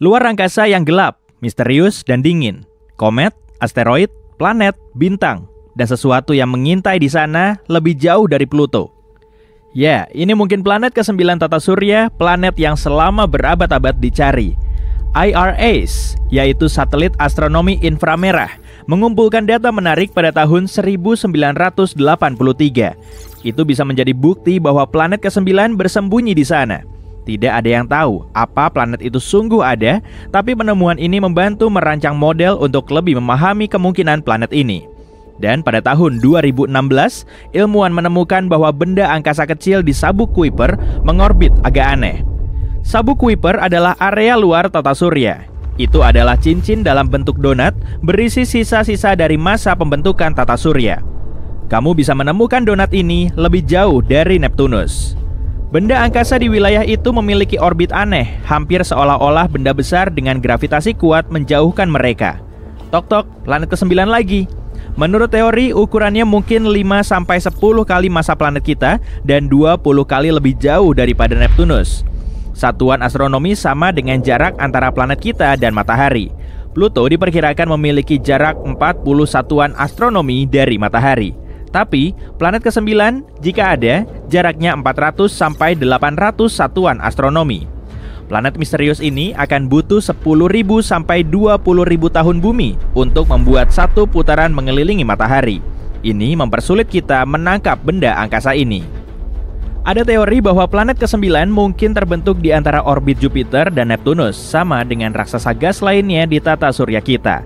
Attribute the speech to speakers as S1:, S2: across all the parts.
S1: Luar angkasa yang gelap, misterius dan dingin. Komet, asteroid, planet, bintang, dan sesuatu yang mengintai di sana lebih jauh dari Pluto. Ya, ini mungkin planet ke-9 tata surya, planet yang selama berabad-abad dicari. IRAS, yaitu satelit astronomi inframerah, mengumpulkan data menarik pada tahun 1983. Itu bisa menjadi bukti bahwa planet ke-9 bersembunyi di sana. Tidak ada yang tahu apa planet itu sungguh ada, tapi penemuan ini membantu merancang model untuk lebih memahami kemungkinan planet ini. Dan pada tahun 2016, ilmuwan menemukan bahwa benda angkasa kecil di sabuk Kuiper mengorbit agak aneh. Sabuk Kuiper adalah area luar tata surya. Itu adalah cincin dalam bentuk donat berisi sisa-sisa dari masa pembentukan tata surya. Kamu bisa menemukan donat ini lebih jauh dari Neptunus. Benda angkasa di wilayah itu memiliki orbit aneh, hampir seolah-olah benda besar dengan gravitasi kuat menjauhkan mereka. Tok-tok, planet ke-9 lagi. Menurut teori, ukurannya mungkin 5-10 kali massa planet kita dan 20 kali lebih jauh daripada Neptunus. Satuan astronomi sama dengan jarak antara planet kita dan matahari. Pluto diperkirakan memiliki jarak 40 satuan astronomi dari matahari. Tapi, planet ke-9, jika ada, jaraknya 400-800 satuan astronomi. Planet misterius ini akan butuh 10.000-20.000 tahun bumi untuk membuat satu putaran mengelilingi matahari. Ini mempersulit kita menangkap benda angkasa ini. Ada teori bahwa planet ke-9 mungkin terbentuk di antara orbit Jupiter dan Neptunus, sama dengan raksasa gas lainnya di tata surya kita.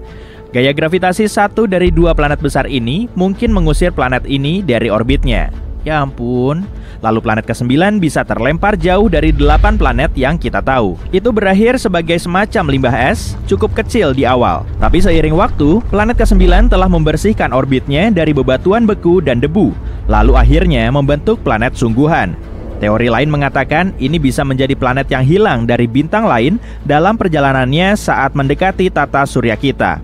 S1: Gaya gravitasi satu dari dua planet besar ini mungkin mengusir planet ini dari orbitnya. Ya ampun, lalu planet ke-9 bisa terlempar jauh dari 8 planet yang kita tahu. Itu berakhir sebagai semacam limbah es, cukup kecil di awal. Tapi seiring waktu, planet ke-9 telah membersihkan orbitnya dari bebatuan beku dan debu, lalu akhirnya membentuk planet sungguhan. Teori lain mengatakan ini bisa menjadi planet yang hilang dari bintang lain dalam perjalanannya saat mendekati tata surya kita.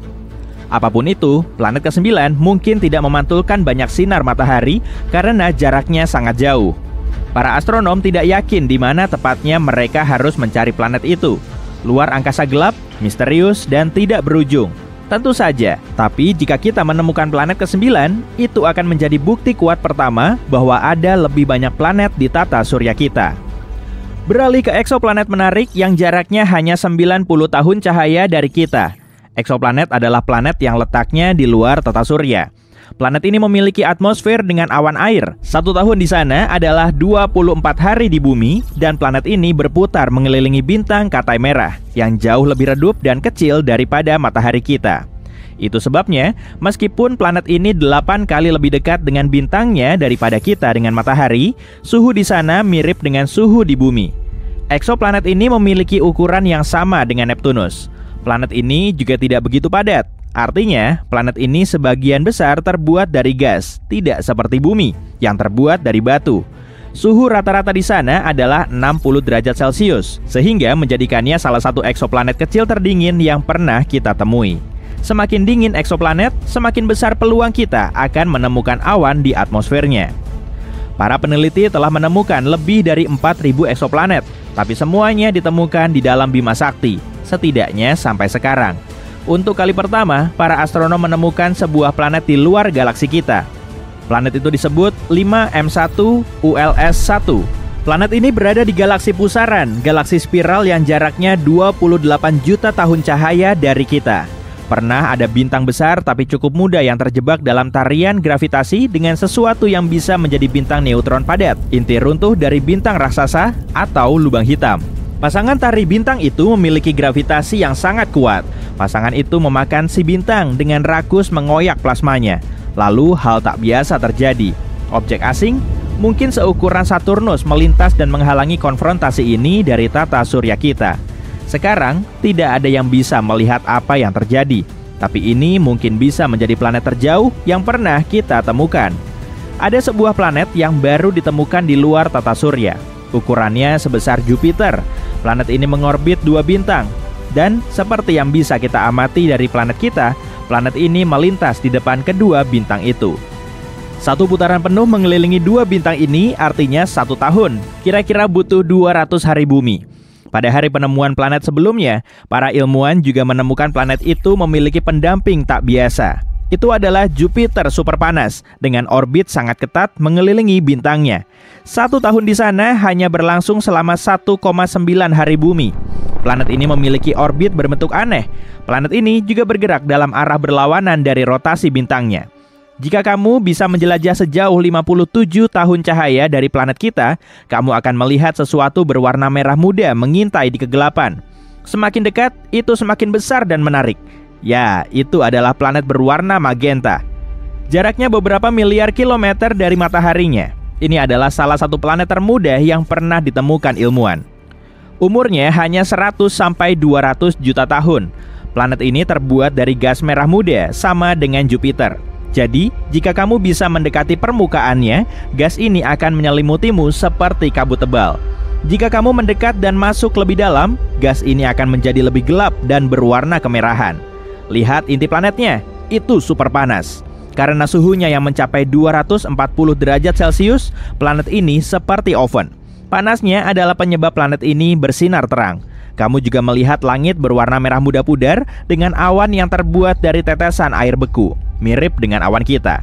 S1: Apapun itu, planet ke-9 mungkin tidak memantulkan banyak sinar matahari karena jaraknya sangat jauh. Para astronom tidak yakin di mana tepatnya mereka harus mencari planet itu. Luar angkasa gelap, misterius, dan tidak berujung. Tentu saja, tapi jika kita menemukan planet ke-9, itu akan menjadi bukti kuat pertama bahwa ada lebih banyak planet di tata surya kita. Beralih ke eksoplanet menarik yang jaraknya hanya 90 tahun cahaya dari kita. Eksoplanet adalah planet yang letaknya di luar tata surya. Planet ini memiliki atmosfer dengan awan air. 1 tahun di sana adalah 24 hari di bumi, dan planet ini berputar mengelilingi bintang Katai Merah yang jauh lebih redup dan kecil daripada matahari kita. Itu sebabnya, meskipun planet ini 8 kali lebih dekat dengan bintangnya daripada kita dengan matahari, suhu di sana mirip dengan suhu di bumi. Eksoplanet ini memiliki ukuran yang sama dengan Neptunus. Planet ini juga tidak begitu padat. Artinya, planet ini sebagian besar terbuat dari gas, tidak seperti bumi yang terbuat dari batu. Suhu rata-rata di sana adalah 60 derajat Celcius, sehingga menjadikannya salah satu eksoplanet kecil terdingin yang pernah kita temui. Semakin dingin eksoplanet, semakin besar peluang kita akan menemukan awan di atmosfernya. Para peneliti telah menemukan lebih dari 4.000 eksoplanet, tapi semuanya ditemukan di dalam Bima Sakti, setidaknya sampai sekarang. Untuk kali pertama, para astronom menemukan sebuah planet di luar galaksi kita. Planet itu disebut 5M1 ULS-1. Planet ini berada di galaksi pusaran, galaksi spiral yang jaraknya 28 juta tahun cahaya dari kita. Pernah ada bintang besar tapi cukup muda yang terjebak dalam tarian gravitasi dengan sesuatu yang bisa menjadi bintang neutron padat, inti runtuh dari bintang raksasa atau lubang hitam. Pasangan tari bintang itu memiliki gravitasi yang sangat kuat. Pasangan itu memakan si bintang dengan rakus mengoyak plasmanya. Lalu hal tak biasa terjadi. Objek asing, mungkin seukuran Saturnus, melintas dan menghalangi konfrontasi ini dari tata surya kita. Sekarang, tidak ada yang bisa melihat apa yang terjadi. Tapi ini mungkin bisa menjadi planet terjauh yang pernah kita temukan. Ada sebuah planet yang baru ditemukan di luar tata surya. Ukurannya sebesar Jupiter. Planet ini mengorbit 2 bintang. Dan seperti yang bisa kita amati dari planet kita, planet ini melintas di depan kedua bintang itu. Satu putaran penuh mengelilingi 2 bintang ini artinya 1 tahun. Kira-kira butuh 200 hari bumi. Pada hari penemuan planet sebelumnya, para ilmuwan juga menemukan planet itu memiliki pendamping tak biasa. Itu adalah Jupiter superpanas dengan orbit sangat ketat mengelilingi bintangnya. 1 tahun di sana hanya berlangsung selama 1,9 hari bumi. Planet ini memiliki orbit berbentuk aneh. Planet ini juga bergerak dalam arah berlawanan dari rotasi bintangnya. Jika kamu bisa menjelajah sejauh 57 tahun cahaya dari planet kita, kamu akan melihat sesuatu berwarna merah muda mengintai di kegelapan. Semakin dekat, itu semakin besar dan menarik. Ya, itu adalah planet berwarna magenta. Jaraknya beberapa miliar kilometer dari mataharinya. Ini adalah salah satu planet termuda yang pernah ditemukan ilmuwan. Umurnya hanya 100 sampai 200 juta tahun. Planet ini terbuat dari gas merah muda, sama dengan Jupiter. Jadi, jika kamu bisa mendekati permukaannya, gas ini akan menyelimutimu seperti kabut tebal. Jika kamu mendekat dan masuk lebih dalam, gas ini akan menjadi lebih gelap dan berwarna kemerahan. Lihat inti planetnya, itu super panas. Karena suhunya yang mencapai 240 derajat Celcius, planet ini seperti oven. Panasnya adalah penyebab planet ini bersinar terang. Kamu juga melihat langit berwarna merah muda pudar dengan awan yang terbuat dari tetesan air beku, mirip dengan awan kita.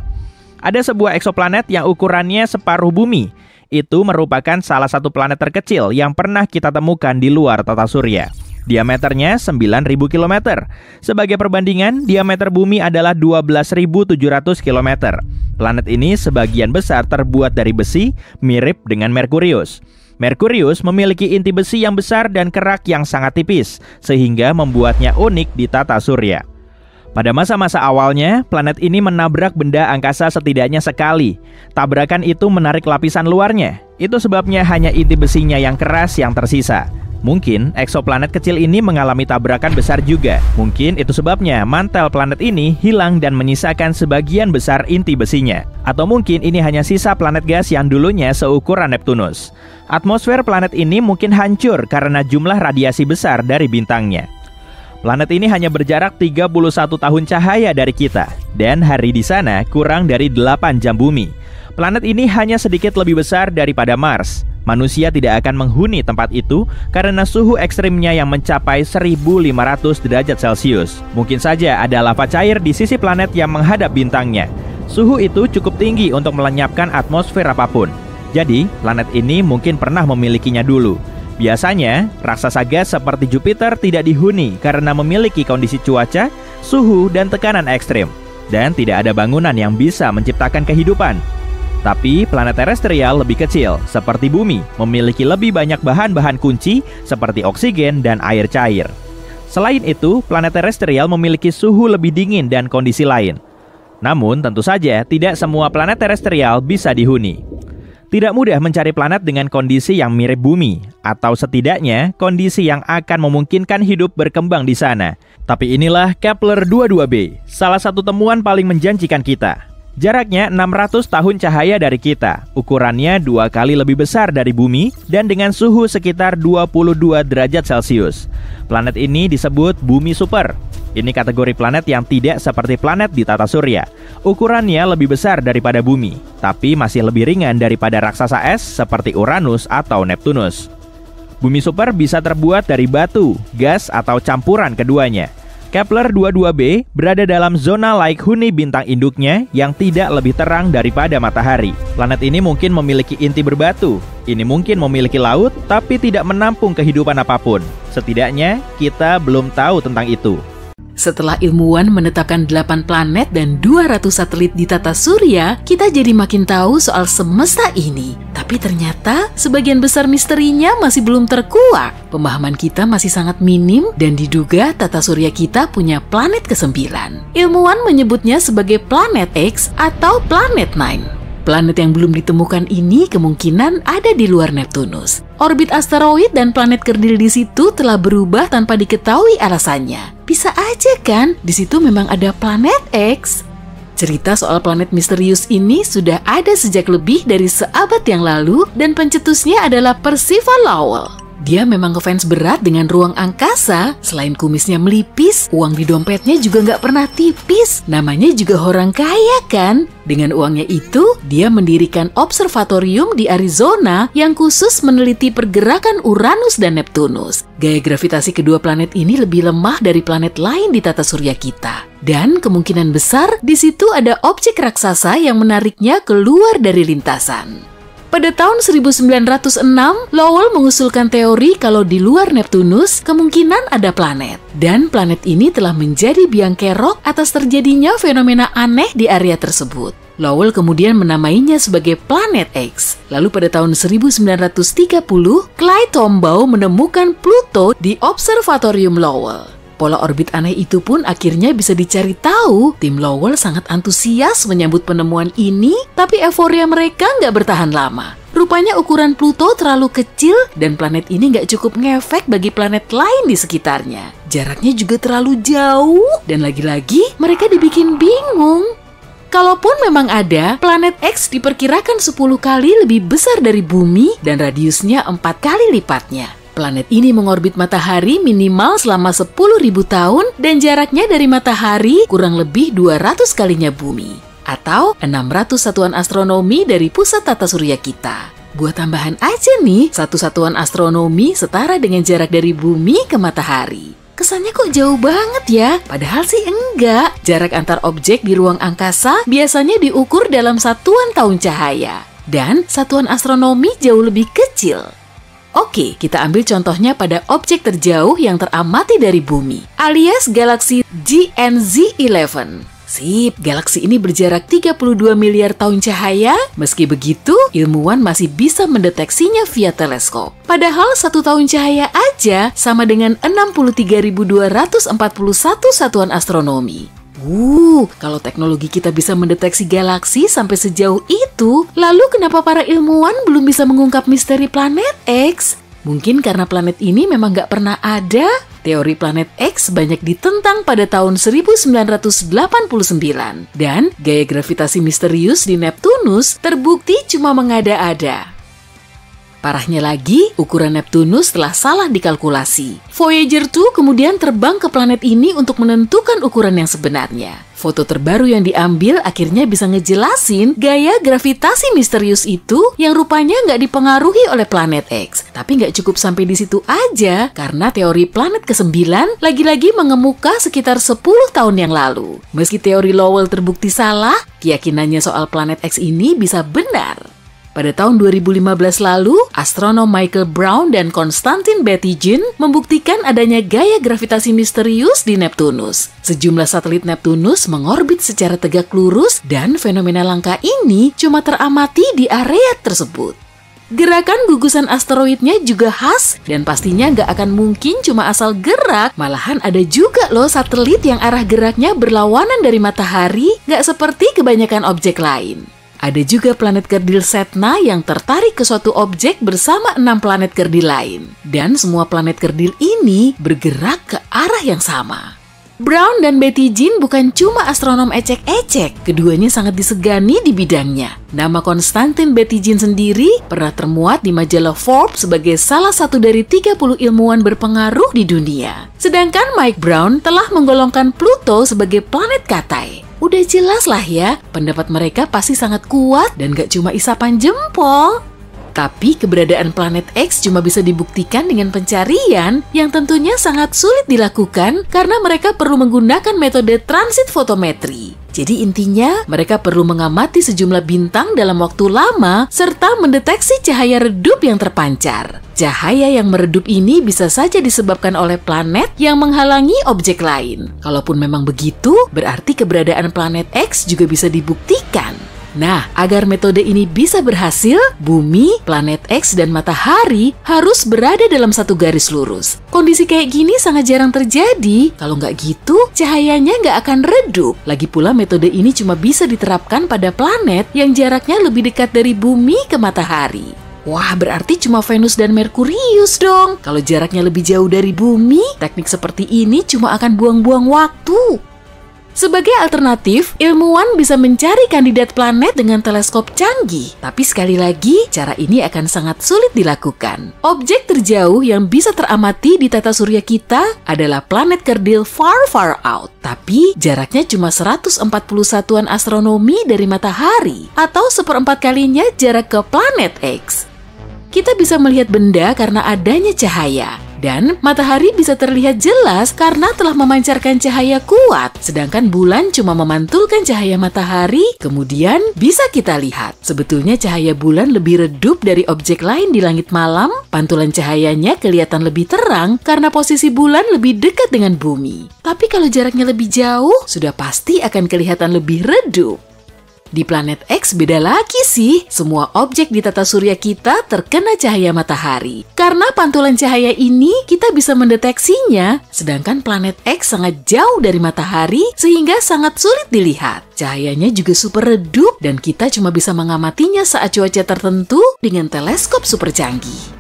S1: Ada sebuah eksoplanet yang ukurannya separuh bumi. Itu merupakan salah satu planet terkecil yang pernah kita temukan di luar tata surya. Diameternya 9.000 km. Sebagai perbandingan, diameter bumi adalah 12.700 km. Planet ini sebagian besar terbuat dari besi, mirip dengan Merkurius. Merkurius memiliki inti besi yang besar dan kerak yang sangat tipis, sehingga membuatnya unik di tata surya. Pada masa-masa awalnya, planet ini menabrak benda angkasa setidaknya sekali. Tabrakan itu menarik lapisan luarnya. Itu sebabnya hanya inti besinya yang keras yang tersisa. Mungkin eksoplanet kecil ini mengalami tabrakan besar juga. Mungkin itu sebabnya mantel planet ini hilang dan menyisakan sebagian besar inti besinya. Atau mungkin ini hanya sisa planet gas yang dulunya seukuran Neptunus. Atmosfer planet ini mungkin hancur karena jumlah radiasi besar dari bintangnya. Planet ini hanya berjarak 31 tahun cahaya dari kita, dan hari di sana kurang dari 8 jam bumi. Planet ini hanya sedikit lebih besar daripada Mars. Manusia tidak akan menghuni tempat itu karena suhu ekstrimnya yang mencapai 1.500 derajat Celcius. Mungkin saja ada lava cair di sisi planet yang menghadap bintangnya. Suhu itu cukup tinggi untuk melenyapkan atmosfer apapun. Jadi, planet ini mungkin pernah memilikinya dulu. Biasanya, raksasa gas seperti Jupiter tidak dihuni karena memiliki kondisi cuaca, suhu, dan tekanan ekstrim. Dan tidak ada bangunan yang bisa menciptakan kehidupan. Tapi planet terestrial lebih kecil, seperti bumi, memiliki lebih banyak bahan-bahan kunci seperti oksigen dan air cair. Selain itu, planet terestrial memiliki suhu lebih dingin dan kondisi lain. Namun, tentu saja tidak semua planet terestrial bisa dihuni. Tidak mudah mencari planet dengan kondisi yang mirip bumi, atau setidaknya kondisi yang akan memungkinkan hidup berkembang di sana. Tapi inilah Kepler-22b, salah satu temuan paling menjanjikan kita. Jaraknya 600 tahun cahaya dari kita, ukurannya 2 kali lebih besar dari bumi, dan dengan suhu sekitar 22 derajat Celcius. Planet ini disebut bumi super. Ini kategori planet yang tidak seperti planet di tata surya. Ukurannya lebih besar daripada bumi, tapi masih lebih ringan daripada raksasa es seperti Uranus atau Neptunus. Bumi super bisa terbuat dari batu, gas, atau campuran keduanya. Kepler-22b berada dalam zona laik huni bintang induknya yang tidak lebih terang daripada matahari. Planet ini mungkin memiliki inti berbatu. Ini mungkin memiliki laut, tapi tidak menampung kehidupan apapun. Setidaknya, kita belum tahu tentang itu.
S2: Setelah ilmuwan menetapkan 8 planet dan 200 satelit di tata surya, kita jadi makin tahu soal semesta ini. Tapi ternyata sebagian besar misterinya masih belum terkuak. Pemahaman kita masih sangat minim dan diduga tata surya kita punya planet ke-9. Ilmuwan menyebutnya sebagai planet X atau planet Nine. Planet yang belum ditemukan ini kemungkinan ada di luar Neptunus. Orbit asteroid dan planet kerdil di situ telah berubah tanpa diketahui alasannya. Bisa aja kan, di situ memang ada planet X. Cerita soal planet misterius ini sudah ada sejak lebih dari seabad yang lalu dan pencetusnya adalah Percival Lowell. Dia memang ngefans berat dengan ruang angkasa. Selain kumisnya melipis, uang di dompetnya juga nggak pernah tipis. Namanya juga orang kaya kan? Dengan uangnya itu, dia mendirikan observatorium di Arizona yang khusus meneliti pergerakan Uranus dan Neptunus. Gaya gravitasi kedua planet ini lebih lemah dari planet lain di tata surya kita. Dan kemungkinan besar di situ ada objek raksasa yang menariknya keluar dari lintasan. Pada tahun 1906, Lowell mengusulkan teori kalau di luar Neptunus kemungkinan ada planet. Dan planet ini telah menjadi biang kerok atas terjadinya fenomena aneh di area tersebut. Lowell kemudian menamainya sebagai planet X. Lalu pada tahun 1930, Clyde Tombaugh menemukan Pluto di Observatorium Lowell. Pola orbit aneh itu pun akhirnya bisa dicari tahu. Tim Lowell sangat antusias menyambut penemuan ini, tapi euforia mereka nggak bertahan lama. Rupanya ukuran Pluto terlalu kecil dan planet ini nggak cukup ngefek bagi planet lain di sekitarnya. Jaraknya juga terlalu jauh dan lagi-lagi mereka dibikin bingung. Kalaupun memang ada, planet X diperkirakan 10 kali lebih besar dari Bumi dan radiusnya 4 kali lipatnya. Planet ini mengorbit matahari minimal selama 10.000 tahun dan jaraknya dari matahari kurang lebih 200 kalinya Bumi, atau 600 satuan astronomi dari pusat tata surya kita. Buat tambahan aja nih, satu satuan astronomi setara dengan jarak dari Bumi ke matahari. Kesannya kok jauh banget ya? Padahal sih enggak. Jarak antar objek di ruang angkasa biasanya diukur dalam satuan tahun cahaya. Dan satuan astronomi jauh lebih kecil. Oke, kita ambil contohnya pada objek terjauh yang teramati dari Bumi, alias galaksi GNZ11. Sip, galaksi ini berjarak 32 miliar tahun cahaya. Meski begitu, ilmuwan masih bisa mendeteksinya via teleskop. Padahal 1 tahun cahaya aja sama dengan 63.241 satuan astronomi. Kalau teknologi kita bisa mendeteksi galaksi sampai sejauh itu, lalu kenapa para ilmuwan belum bisa mengungkap misteri planet X? Mungkin karena planet ini memang nggak pernah ada. Teori planet X banyak ditentang pada tahun 1989, dan gaya gravitasi misterius di Neptunus terbukti cuma mengada-ada. Parahnya lagi, ukuran Neptunus telah salah dikalkulasi. Voyager 2 kemudian terbang ke planet ini untuk menentukan ukuran yang sebenarnya. Foto terbaru yang diambil akhirnya bisa ngejelasin gaya gravitasi misterius itu yang rupanya nggak dipengaruhi oleh planet X. Tapi nggak cukup sampai di situ aja, karena teori planet ke-9 lagi-lagi mengemuka sekitar 10 tahun yang lalu. Meski teori Lowell terbukti salah, keyakinannya soal planet X ini bisa benar. Pada tahun 2015 lalu, astronom Michael Brown dan Konstantin Batygin membuktikan adanya gaya gravitasi misterius di Neptunus. Sejumlah satelit Neptunus mengorbit secara tegak lurus dan fenomena langka ini cuma teramati di area tersebut. Gerakan gugusan asteroidnya juga khas dan pastinya nggak akan mungkin cuma asal gerak. Malahan ada juga loh satelit yang arah geraknya berlawanan dari matahari, nggak seperti kebanyakan objek lain. Ada juga planet kerdil Sedna yang tertarik ke suatu objek bersama 6 planet kerdil lain. Dan semua planet kerdil ini bergerak ke arah yang sama. Brown dan Batygin bukan cuma astronom ecek-ecek, keduanya sangat disegani di bidangnya. Nama Konstantin Batygin sendiri pernah termuat di majalah Forbes sebagai salah satu dari 30 ilmuwan berpengaruh di dunia. Sedangkan Mike Brown telah menggolongkan Pluto sebagai planet katai. Udah jelas lah ya, pendapat mereka pasti sangat kuat dan gak cuma isapan jempol. Tapi keberadaan planet X cuma bisa dibuktikan dengan pencarian yang tentunya sangat sulit dilakukan karena mereka perlu menggunakan metode transit fotometri. Jadi intinya, mereka perlu mengamati sejumlah bintang dalam waktu lama serta mendeteksi cahaya redup yang terpancar. Cahaya yang meredup ini bisa saja disebabkan oleh planet yang menghalangi objek lain. Kalaupun memang begitu, berarti keberadaan planet X juga bisa dibuktikan. Nah, agar metode ini bisa berhasil, Bumi, planet X, dan matahari harus berada dalam satu garis lurus. Kondisi kayak gini sangat jarang terjadi. Kalau nggak gitu, cahayanya nggak akan redup. Lagi pula metode ini cuma bisa diterapkan pada planet yang jaraknya lebih dekat dari Bumi ke matahari. Wah, berarti cuma Venus dan Merkurius dong. Kalau jaraknya lebih jauh dari Bumi, teknik seperti ini cuma akan buang-buang waktu. Sebagai alternatif, ilmuwan bisa mencari kandidat planet dengan teleskop canggih. Tapi sekali lagi, cara ini akan sangat sulit dilakukan. Objek terjauh yang bisa teramati di tata surya kita adalah planet kerdil far far out. Tapi jaraknya cuma 140 satuan astronomi dari matahari, atau 1/4 kalinya jarak ke planet X. Kita bisa melihat benda karena adanya cahaya. Dan matahari bisa terlihat jelas karena telah memancarkan cahaya kuat, sedangkan bulan cuma memantulkan cahaya matahari, kemudian bisa kita lihat. Sebetulnya cahaya bulan lebih redup dari objek lain di langit malam, pantulan cahayanya kelihatan lebih terang karena posisi bulan lebih dekat dengan bumi. Tapi kalau jaraknya lebih jauh, sudah pasti akan kelihatan lebih redup. Di planet X beda lagi sih, semua objek di tata surya kita terkena cahaya matahari. Karena pantulan cahaya ini kita bisa mendeteksinya, sedangkan planet X sangat jauh dari matahari sehingga sangat sulit dilihat. Cahayanya juga super redup dan kita cuma bisa mengamatinya saat cuaca tertentu dengan teleskop super canggih.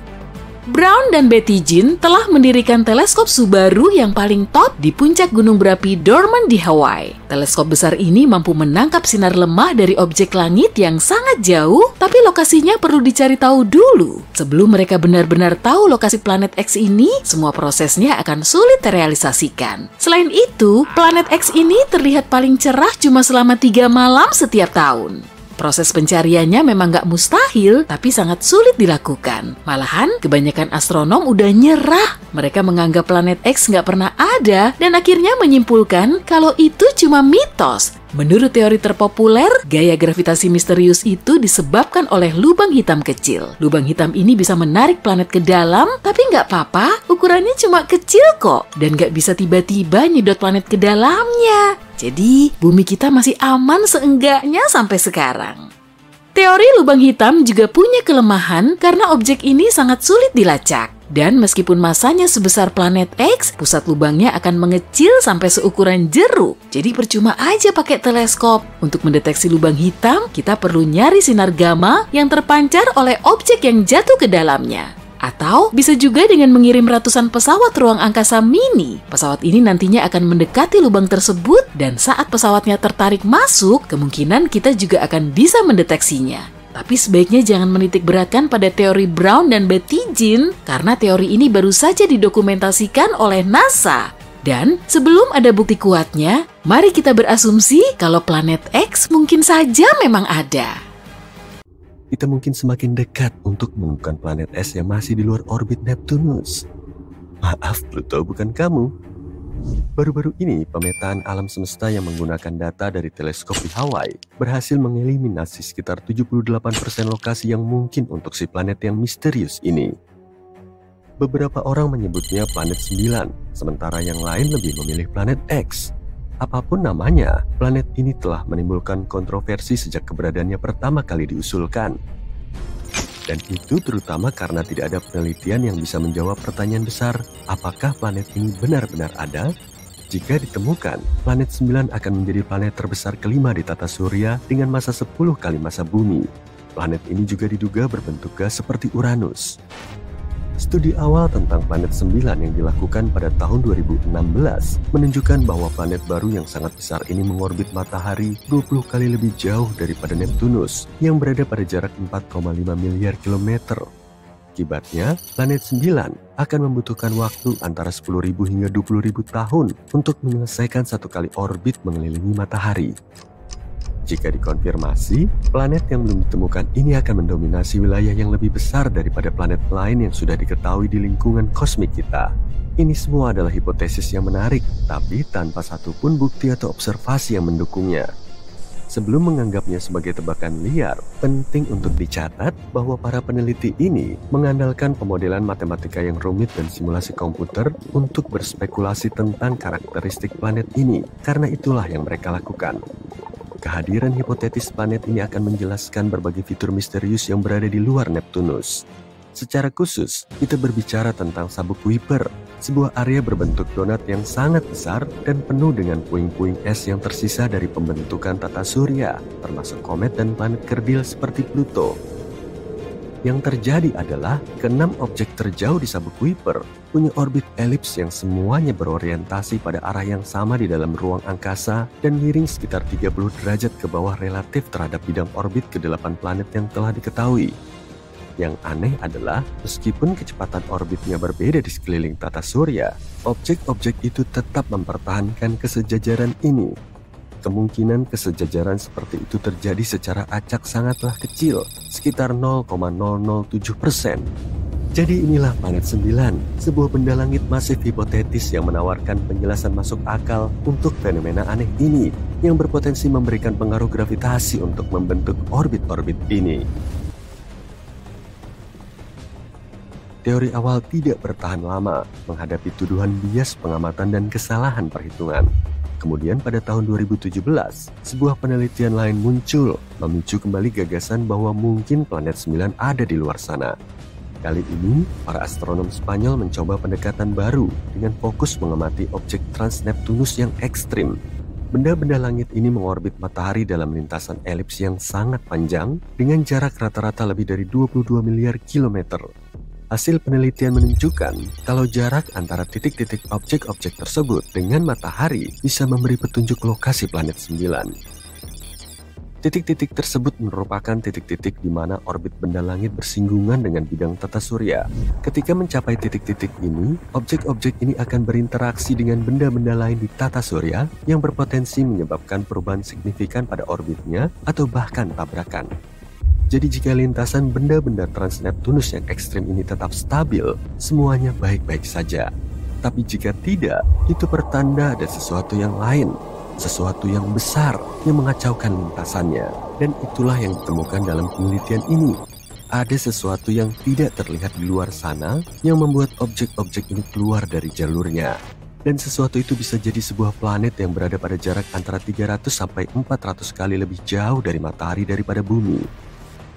S2: Brown dan Betty Jean telah mendirikan teleskop Subaru yang paling top di puncak gunung berapi Dorman di Hawaii. Teleskop besar ini mampu menangkap sinar lemah dari objek langit yang sangat jauh, tapi lokasinya perlu dicari tahu dulu. Sebelum mereka benar-benar tahu lokasi planet X ini, semua prosesnya akan sulit terrealisasikan. Selain itu, planet X ini terlihat paling cerah cuma selama 3 malam setiap tahun. Proses pencariannya memang nggak mustahil, tapi sangat sulit dilakukan. Malahan, kebanyakan astronom udah nyerah. Mereka menganggap planet X nggak pernah ada, dan akhirnya menyimpulkan kalau itu cuma mitos. Menurut teori terpopuler, gaya gravitasi misterius itu disebabkan oleh lubang hitam kecil. Lubang hitam ini bisa menarik planet ke dalam, tapi nggak apa-apa, ukurannya cuma kecil kok. Dan nggak bisa tiba-tiba nyedot planet ke dalamnya. Jadi, bumi kita masih aman seenggaknya sampai sekarang. Teori lubang hitam juga punya kelemahan karena objek ini sangat sulit dilacak. Dan meskipun masanya sebesar planet X, pusat lubangnya akan mengecil sampai seukuran jeruk. Jadi percuma aja pakai teleskop. Untuk mendeteksi lubang hitam, kita perlu nyari sinar gamma yang terpancar oleh objek yang jatuh ke dalamnya. Atau bisa juga dengan mengirim ratusan pesawat ruang angkasa mini. Pesawat ini nantinya akan mendekati lubang tersebut dan saat pesawatnya tertarik masuk, kemungkinan kita juga akan bisa mendeteksinya. Tapi sebaiknya jangan menitik beratkan pada teori Brown dan Betty Jean karena teori ini baru saja didokumentasikan oleh NASA. Dan sebelum ada bukti kuatnya, mari kita berasumsi kalau planet X mungkin saja memang ada.
S3: Kita mungkin semakin dekat untuk menemukan planet S yang masih di luar orbit Neptunus. Maaf, Pluto bukan kamu. Baru-baru ini, pemetaan alam semesta yang menggunakan data dari teleskop di Hawaii berhasil mengeliminasi sekitar 78% lokasi yang mungkin untuk si planet yang misterius ini. Beberapa orang menyebutnya planet 9, sementara yang lain lebih memilih planet X. Apapun namanya, planet ini telah menimbulkan kontroversi sejak keberadaannya pertama kali diusulkan. Dan itu terutama karena tidak ada penelitian yang bisa menjawab pertanyaan besar, apakah planet ini benar-benar ada? Jika ditemukan, planet 9 akan menjadi planet terbesar kelima di tata surya dengan massa 10 kali massa bumi. Planet ini juga diduga berbentuk gas seperti Uranus. Studi awal tentang planet 9 yang dilakukan pada tahun 2016 menunjukkan bahwa planet baru yang sangat besar ini mengorbit matahari 20 kali lebih jauh daripada Neptunus yang berada pada jarak 4,5 miliar kilometer. Akibatnya, planet 9 akan membutuhkan waktu antara 10.000 hingga 20.000 tahun untuk menyelesaikan satu kali orbit mengelilingi matahari. Jika dikonfirmasi, planet yang belum ditemukan ini akan mendominasi wilayah yang lebih besar daripada planet lain yang sudah diketahui di lingkungan kosmik kita. Ini semua adalah hipotesis yang menarik, tapi tanpa satupun bukti atau observasi yang mendukungnya. Sebelum menganggapnya sebagai tebakan liar, penting untuk dicatat bahwa para peneliti ini mengandalkan pemodelan matematika yang rumit dan simulasi komputer untuk berspekulasi tentang karakteristik planet ini, karena itulah yang mereka lakukan. Kehadiran hipotetis planet ini akan menjelaskan berbagai fitur misterius yang berada di luar Neptunus. Secara khusus, kita berbicara tentang sabuk Kuiper, sebuah area berbentuk donat yang sangat besar dan penuh dengan puing-puing es yang tersisa dari pembentukan tata surya, termasuk komet dan planet kerdil seperti Pluto. Yang terjadi adalah keenam objek terjauh di sabuk Kuiper punya orbit elips yang semuanya berorientasi pada arah yang sama di dalam ruang angkasa dan miring sekitar 30 derajat ke bawah relatif terhadap bidang orbit ke-8 planet yang telah diketahui. Yang aneh adalah, meskipun kecepatan orbitnya berbeda di sekeliling tata surya, objek-objek itu tetap mempertahankan kesejajaran ini. Kemungkinan kesejajaran seperti itu terjadi secara acak sangatlah kecil, sekitar 0,007%. Jadi inilah planet 9, sebuah benda langit masif hipotetis yang menawarkan penjelasan masuk akal untuk fenomena aneh ini, yang berpotensi memberikan pengaruh gravitasi untuk membentuk orbit-orbit ini. Teori awal tidak bertahan lama menghadapi tuduhan bias pengamatan dan kesalahan perhitungan. Kemudian pada tahun 2017, sebuah penelitian lain muncul, memicu kembali gagasan bahwa mungkin planet 9 ada di luar sana. Kali ini, para astronom Spanyol mencoba pendekatan baru dengan fokus mengamati objek Trans-Neptunus yang ekstrim. Benda-benda langit ini mengorbit matahari dalam lintasan elips yang sangat panjang dengan jarak rata-rata lebih dari 22 miliar kilometer. Hasil penelitian menunjukkan kalau jarak antara titik-titik objek-objek tersebut dengan matahari bisa memberi petunjuk lokasi planet 9. Titik-titik tersebut merupakan titik-titik di mana orbit benda langit bersinggungan dengan bidang tata surya. Ketika mencapai titik-titik ini, objek-objek ini akan berinteraksi dengan benda-benda lain di tata surya yang berpotensi menyebabkan perubahan signifikan pada orbitnya atau bahkan tabrakan. Jadi jika lintasan benda-benda Trans-Neptunus yang ekstrim ini tetap stabil, semuanya baik-baik saja. Tapi jika tidak, itu pertanda ada sesuatu yang lain, sesuatu yang besar yang mengacaukan lintasannya. Dan itulah yang ditemukan dalam penelitian ini. Ada sesuatu yang tidak terlihat di luar sana yang membuat objek-objek ini keluar dari jalurnya. Dan sesuatu itu bisa jadi sebuah planet yang berada pada jarak antara 300 sampai 400 kali lebih jauh dari matahari daripada bumi.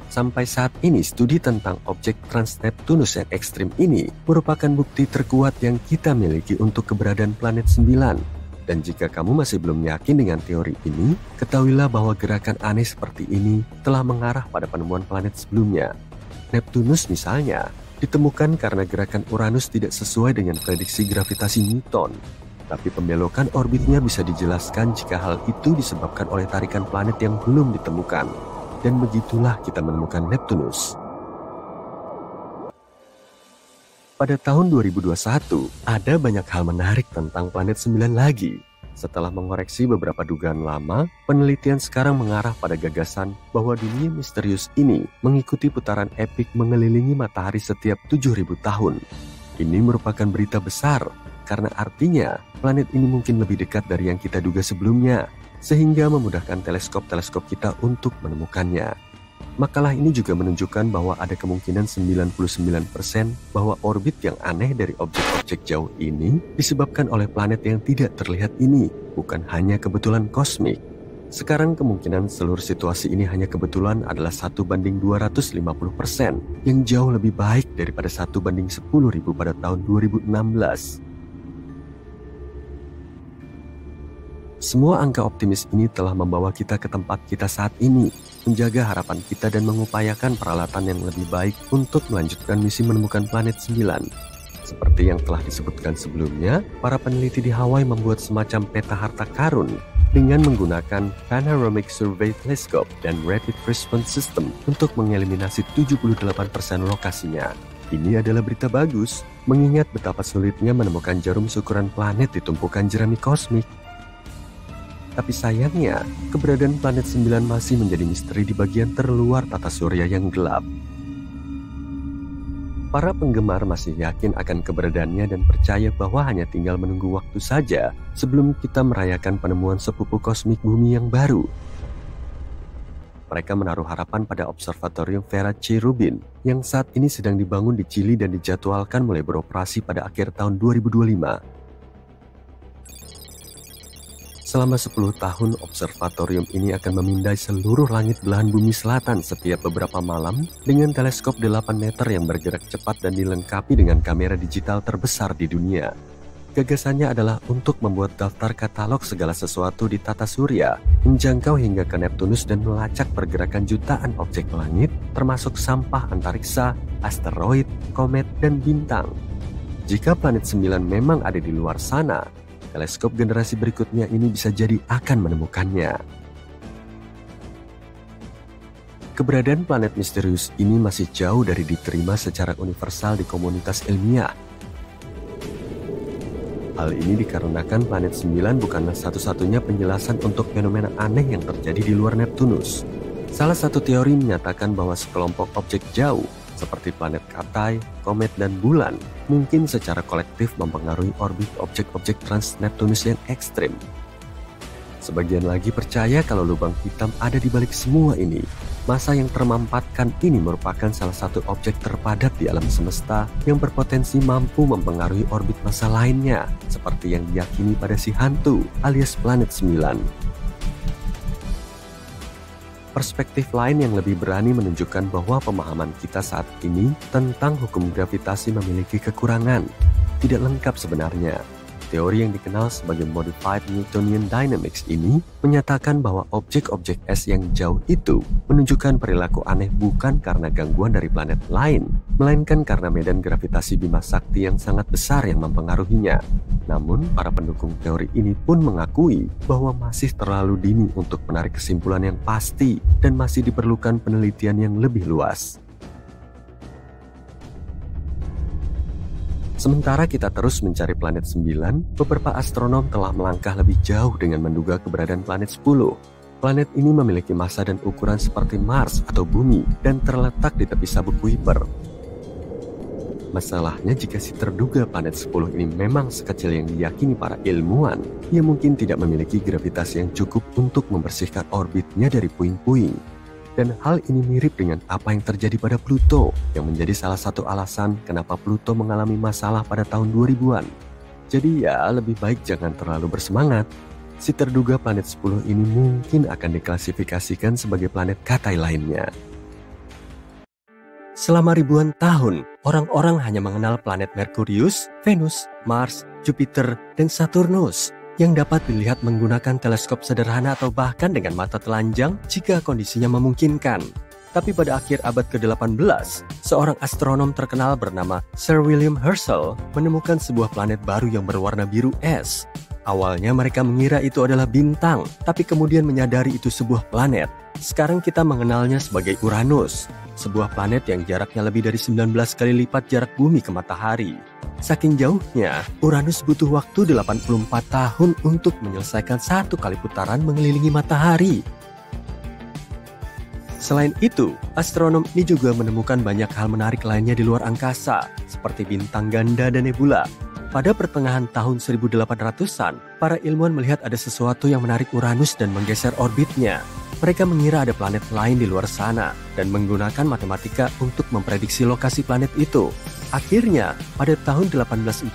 S3: Sampai saat ini, studi tentang objek Trans-Neptunus yang ekstrim ini merupakan bukti terkuat yang kita miliki untuk keberadaan planet 9. Dan jika kamu masih belum yakin dengan teori ini, ketahuilah bahwa gerakan aneh seperti ini telah mengarah pada penemuan planet sebelumnya. Neptunus misalnya, ditemukan karena gerakan Uranus tidak sesuai dengan prediksi gravitasi Newton. Tapi pembelokan orbitnya bisa dijelaskan jika hal itu disebabkan oleh tarikan planet yang belum ditemukan. Dan begitulah kita menemukan Neptunus. Pada tahun 2021, ada banyak hal menarik tentang planet 9 lagi. Setelah mengoreksi beberapa dugaan lama, penelitian sekarang mengarah pada gagasan bahwa dunia misterius ini mengikuti putaran epik mengelilingi matahari setiap 7.000 tahun. Ini merupakan berita besar, karena artinya planet ini mungkin lebih dekat dari yang kita duga sebelumnya, sehingga memudahkan teleskop-teleskop kita untuk menemukannya. Makalah ini juga menunjukkan bahwa ada kemungkinan 99% bahwa orbit yang aneh dari objek-objek jauh ini disebabkan oleh planet yang tidak terlihat ini, bukan hanya kebetulan kosmik. Sekarang kemungkinan seluruh situasi ini hanya kebetulan adalah 1/250%, yang jauh lebih baik daripada 1/10.000 pada tahun 2016. Semua angka optimis ini telah membawa kita ke tempat kita saat ini, menjaga harapan kita dan mengupayakan peralatan yang lebih baik untuk melanjutkan misi menemukan planet 9. Seperti yang telah disebutkan sebelumnya, para peneliti di Hawaii membuat semacam peta harta karun dengan menggunakan Panoramic Survey Telescope dan Rapid Response System untuk mengeliminasi 78% lokasinya. Ini adalah berita bagus, mengingat betapa sulitnya menemukan jarum syukuran planet di tumpukan jerami kosmik. Tapi sayangnya, keberadaan planet 9 masih menjadi misteri di bagian terluar tata surya yang gelap. Para penggemar masih yakin akan keberadaannya dan percaya bahwa hanya tinggal menunggu waktu saja sebelum kita merayakan penemuan sepupu kosmik bumi yang baru. Mereka menaruh harapan pada Observatorium Vera C. Rubin yang saat ini sedang dibangun di Chili dan dijadwalkan mulai beroperasi pada akhir tahun 2025. Selama 10 tahun, observatorium ini akan memindai seluruh langit belahan bumi selatan setiap beberapa malam dengan teleskop 8 meter yang bergerak cepat dan dilengkapi dengan kamera digital terbesar di dunia. Gagasannya adalah untuk membuat daftar katalog segala sesuatu di tata surya, menjangkau hingga ke Neptunus dan melacak pergerakan jutaan objek langit, termasuk sampah antariksa, asteroid, komet, dan bintang. Jika planet 9 memang ada di luar sana, teleskop generasi berikutnya ini bisa jadi akan menemukannya. Keberadaan planet misterius ini masih jauh dari diterima secara universal di komunitas ilmiah. Hal ini dikarenakan planet 9 bukanlah satu-satunya penjelasan untuk fenomena aneh yang terjadi di luar Neptunus. Salah satu teori menyatakan bahwa sekelompok objek jauh, seperti planet Katai, komet, dan bulan, mungkin secara kolektif mempengaruhi orbit objek-objek trans-Neptunus yang ekstrim. Sebagian lagi percaya kalau lubang hitam ada di balik semua ini. Massa yang termampatkan ini merupakan salah satu objek terpadat di alam semesta yang berpotensi mampu mempengaruhi orbit massa lainnya, seperti yang diyakini pada si hantu alias planet 9. Perspektif lain yang lebih berani menunjukkan bahwa pemahaman kita saat ini tentang hukum gravitasi memiliki kekurangan, tidak lengkap sebenarnya. Teori yang dikenal sebagai Modified Newtonian Dynamics ini menyatakan bahwa objek-objek es yang jauh itu menunjukkan perilaku aneh bukan karena gangguan dari planet lain, melainkan karena medan gravitasi Bima Sakti yang sangat besar yang mempengaruhinya. Namun, para pendukung teori ini pun mengakui bahwa masih terlalu dini untuk menarik kesimpulan yang pasti dan masih diperlukan penelitian yang lebih luas. Sementara kita terus mencari planet 9, beberapa astronom telah melangkah lebih jauh dengan menduga keberadaan planet 10. Planet ini memiliki massa dan ukuran seperti Mars atau Bumi dan terletak di tepi sabuk Kuiper. Masalahnya jika si terduga planet 10 ini memang sekecil yang diyakini para ilmuwan, ia mungkin tidak memiliki gravitasi yang cukup untuk membersihkan orbitnya dari puing-puing. Dan hal ini mirip dengan apa yang terjadi pada Pluto, yang menjadi salah satu alasan kenapa Pluto mengalami masalah pada tahun 2000-an. Jadi ya, lebih baik jangan terlalu bersemangat. Si terduga planet 10 ini mungkin akan diklasifikasikan sebagai planet Katai lainnya. Selama ribuan tahun, orang-orang hanya mengenal planet Merkurius, Venus, Mars, Jupiter, dan Saturnus, yang dapat dilihat menggunakan teleskop sederhana atau bahkan dengan mata telanjang jika kondisinya memungkinkan. Tapi pada akhir abad ke-18, seorang astronom terkenal bernama Sir William Herschel menemukan sebuah planet baru yang berwarna biru es. Awalnya mereka mengira itu adalah bintang, tapi kemudian menyadari itu sebuah planet. Sekarang kita mengenalnya sebagai Uranus, sebuah planet yang jaraknya lebih dari 19 kali lipat jarak bumi ke matahari. Saking jauhnya, Uranus butuh waktu 84 tahun untuk menyelesaikan satu kali putaran mengelilingi matahari. Selain itu, astronom ini juga menemukan banyak hal menarik lainnya di luar angkasa, seperti bintang ganda dan nebula. Pada pertengahan tahun 1800-an, para ilmuwan melihat ada sesuatu yang menarik Uranus dan menggeser orbitnya. Mereka mengira ada planet lain di luar sana dan menggunakan matematika untuk memprediksi lokasi planet itu. Akhirnya, pada tahun 1846,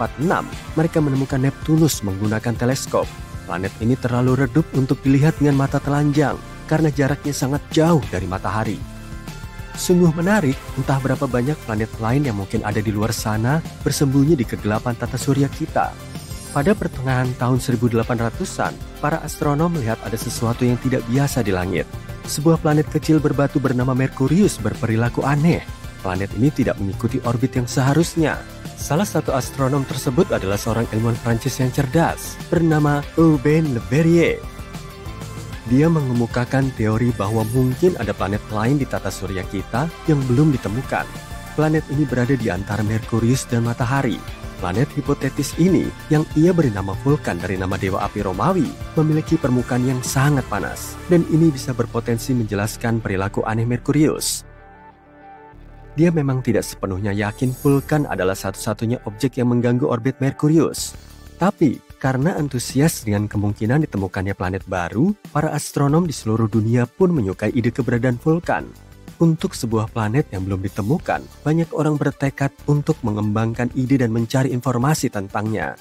S3: mereka menemukan Neptunus menggunakan teleskop. Planet ini terlalu redup untuk dilihat dengan mata telanjang karena jaraknya sangat jauh dari matahari. Sungguh menarik, entah berapa banyak planet lain yang mungkin ada di luar sana bersembunyi di kegelapan tata surya kita. Pada pertengahan tahun 1800-an, para astronom melihat ada sesuatu yang tidak biasa di langit. Sebuah planet kecil berbatu bernama Merkurius berperilaku aneh. Planet ini tidak mengikuti orbit yang seharusnya. Salah satu astronom tersebut adalah seorang ilmuwan Prancis yang cerdas, bernama Urbain Le Verrier. Dia mengemukakan teori bahwa mungkin ada planet lain di tata surya kita yang belum ditemukan. Planet ini berada di antara Merkurius dan Matahari. Planet hipotetis ini, yang ia beri nama Vulkan dari nama dewa api Romawi, memiliki permukaan yang sangat panas, dan ini bisa berpotensi menjelaskan perilaku aneh Merkurius. Dia memang tidak sepenuhnya yakin Vulkan adalah satu-satunya objek yang mengganggu orbit Merkurius. Tapi, karena antusias dengan kemungkinan ditemukannya planet baru, para astronom di seluruh dunia pun menyukai ide keberadaan Vulkan. Untuk sebuah planet yang belum ditemukan, banyak orang bertekad untuk mengembangkan ide dan mencari informasi tentangnya.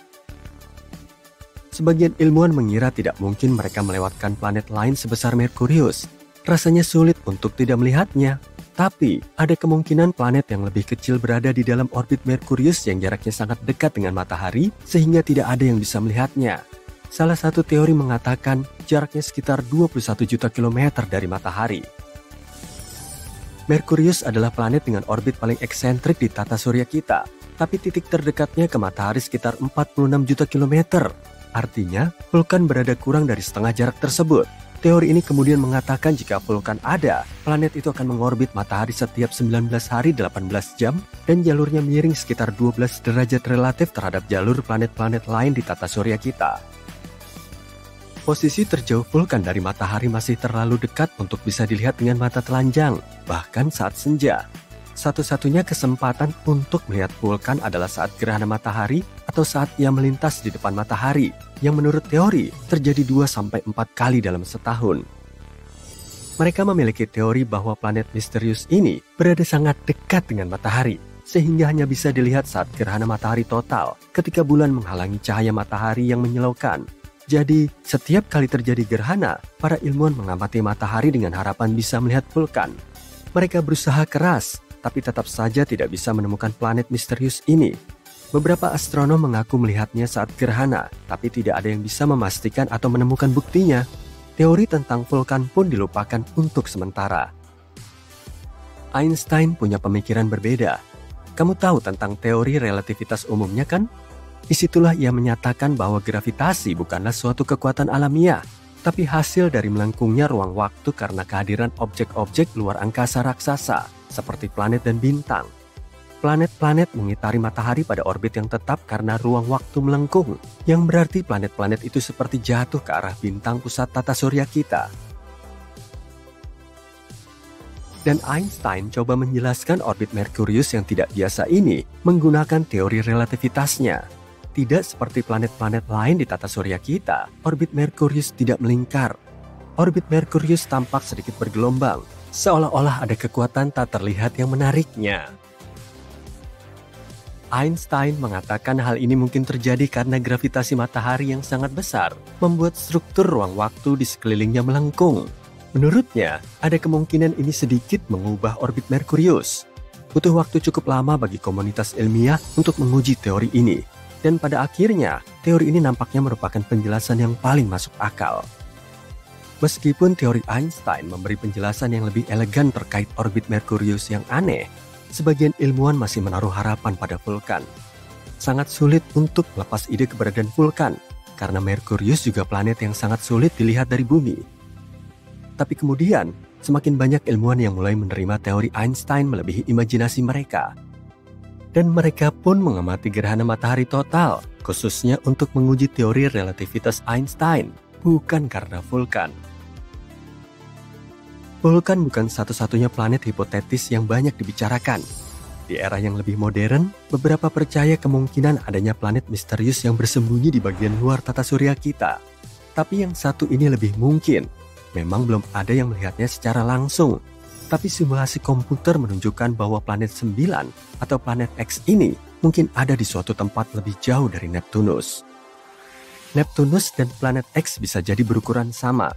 S3: Sebagian ilmuwan mengira tidak mungkin mereka melewatkan planet lain sebesar Merkurius. Rasanya sulit untuk tidak melihatnya. Tapi, ada kemungkinan planet yang lebih kecil berada di dalam orbit Merkurius yang jaraknya sangat dekat dengan matahari sehingga tidak ada yang bisa melihatnya. Salah satu teori mengatakan jaraknya sekitar 21 juta kilometer dari matahari. Merkurius adalah planet dengan orbit paling eksentrik di tata surya kita, tapi titik terdekatnya ke matahari sekitar 46 juta kilometer. Artinya, vulkan berada kurang dari setengah jarak tersebut. Teori ini kemudian mengatakan jika vulkan ada, planet itu akan mengorbit matahari setiap 19 hari 18 jam dan jalurnya miring sekitar 12 derajat relatif terhadap jalur planet-planet lain di tata surya kita. Posisi terjauh vulkan dari matahari masih terlalu dekat untuk bisa dilihat dengan mata telanjang, bahkan saat senja. Satu-satunya kesempatan untuk melihat vulkan adalah saat gerhana matahari atau saat ia melintas di depan matahari, yang menurut teori terjadi 2-4 kali dalam setahun. Mereka memiliki teori bahwa planet misterius ini berada sangat dekat dengan matahari, sehingga hanya bisa dilihat saat gerhana matahari total ketika bulan menghalangi cahaya matahari yang menyilaukan. Jadi, setiap kali terjadi gerhana, para ilmuwan mengamati matahari dengan harapan bisa melihat vulkan. Mereka berusaha keras, tapi tetap saja tidak bisa menemukan planet misterius ini. Beberapa astronom mengaku melihatnya saat gerhana, tapi tidak ada yang bisa memastikan atau menemukan buktinya. Teori tentang vulkan pun dilupakan untuk sementara. Einstein punya pemikiran berbeda. Kamu tahu tentang teori relativitas umumnya kan? Disitulah ia menyatakan bahwa gravitasi bukanlah suatu kekuatan alamiah, tapi hasil dari melengkungnya ruang waktu karena kehadiran objek-objek luar angkasa raksasa, seperti planet dan bintang. Planet-planet mengitari matahari pada orbit yang tetap karena ruang waktu melengkung, yang berarti planet-planet itu seperti jatuh ke arah bintang pusat tata surya kita. Dan Einstein coba menjelaskan orbit Merkurius yang tidak biasa ini menggunakan teori relativitasnya. Tidak seperti planet-planet lain di tata surya kita, orbit Merkurius tidak melingkar. Orbit Merkurius tampak sedikit bergelombang, seolah-olah ada kekuatan tak terlihat yang menariknya. Einstein mengatakan hal ini mungkin terjadi karena gravitasi matahari yang sangat besar membuat struktur ruang waktu di sekelilingnya melengkung. Menurutnya, ada kemungkinan ini sedikit mengubah orbit Merkurius. Butuh waktu cukup lama bagi komunitas ilmiah untuk menguji teori ini. Dan pada akhirnya, teori ini nampaknya merupakan penjelasan yang paling masuk akal. Meskipun teori Einstein memberi penjelasan yang lebih elegan terkait orbit Merkurius yang aneh, sebagian ilmuwan masih menaruh harapan pada vulkan. Sangat sulit untuk melepas ide keberadaan vulkan, karena Merkurius juga planet yang sangat sulit dilihat dari bumi. Tapi kemudian, semakin banyak ilmuwan yang mulai menerima teori Einstein melebihi imajinasi mereka. Dan mereka pun mengamati gerhana matahari total, khususnya untuk menguji teori relativitas Einstein, bukan karena vulkan. Vulkan bukan satu-satunya planet hipotetis yang banyak dibicarakan. Di era yang lebih modern, beberapa percaya kemungkinan adanya planet misterius yang bersembunyi di bagian luar tata surya kita. Tapi yang satu ini lebih mungkin. Memang belum ada yang melihatnya secara langsung. Tapi simulasi komputer menunjukkan bahwa planet 9 atau planet X ini mungkin ada di suatu tempat lebih jauh dari Neptunus. Neptunus dan planet X bisa jadi berukuran sama.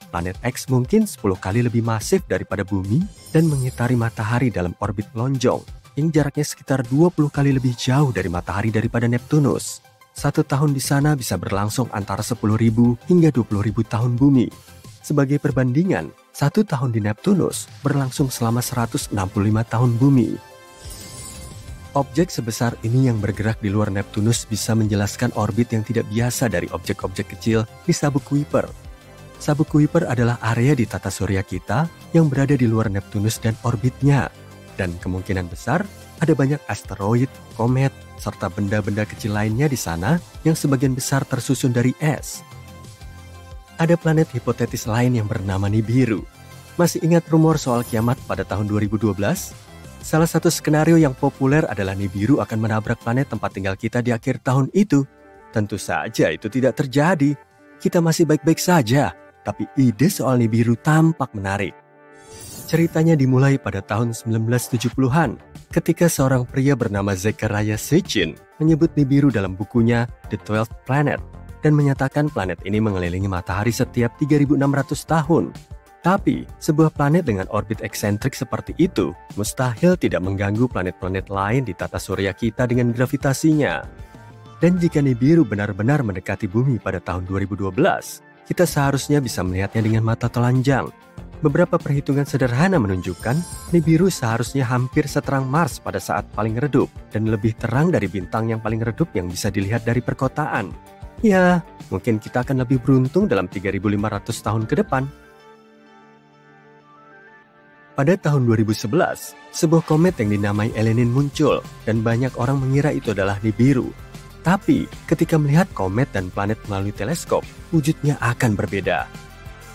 S3: Planet X mungkin 10 kali lebih masif daripada bumi dan mengitari matahari dalam orbit lonjong yang jaraknya sekitar 20 kali lebih jauh dari matahari daripada Neptunus. 1 tahun di sana bisa berlangsung antara 10.000 hingga 20.000 tahun bumi. Sebagai perbandingan, 1 tahun di Neptunus berlangsung selama 165 tahun bumi. Objek sebesar ini yang bergerak di luar Neptunus bisa menjelaskan orbit yang tidak biasa dari objek-objek kecil di sabuk Kuiper. Sabuk Kuiper adalah area di tata surya kita yang berada di luar Neptunus dan orbitnya. Dan kemungkinan besar ada banyak asteroid, komet, serta benda-benda kecil lainnya di sana yang sebagian besar tersusun dari es. Ada planet hipotetis lain yang bernama Nibiru. Masih ingat rumor soal kiamat pada tahun 2012? Salah satu skenario yang populer adalah Nibiru akan menabrak planet tempat tinggal kita di akhir tahun itu. Tentu saja itu tidak terjadi. Kita masih baik-baik saja, tapi ide soal Nibiru tampak menarik. Ceritanya dimulai pada tahun 1970-an, ketika seorang pria bernama Zecharia Sitchin menyebut Nibiru dalam bukunya The 12th Planet, dan menyatakan planet ini mengelilingi matahari setiap 3.600 tahun. Tapi, sebuah planet dengan orbit eksentrik seperti itu mustahil tidak mengganggu planet-planet lain di tata surya kita dengan gravitasinya. Dan jika Nibiru benar-benar mendekati bumi pada tahun 2012, kita seharusnya bisa melihatnya dengan mata telanjang. Beberapa perhitungan sederhana menunjukkan Nibiru seharusnya hampir seterang Mars pada saat paling redup dan lebih terang dari bintang yang paling redup yang bisa dilihat dari perkotaan. Ya, mungkin kita akan lebih beruntung dalam 3.500 tahun ke depan. Pada tahun 2011, sebuah komet yang dinamai Elenin muncul dan banyak orang mengira itu adalah Nibiru. Tapi, ketika melihat komet dan planet melalui teleskop, wujudnya akan berbeda.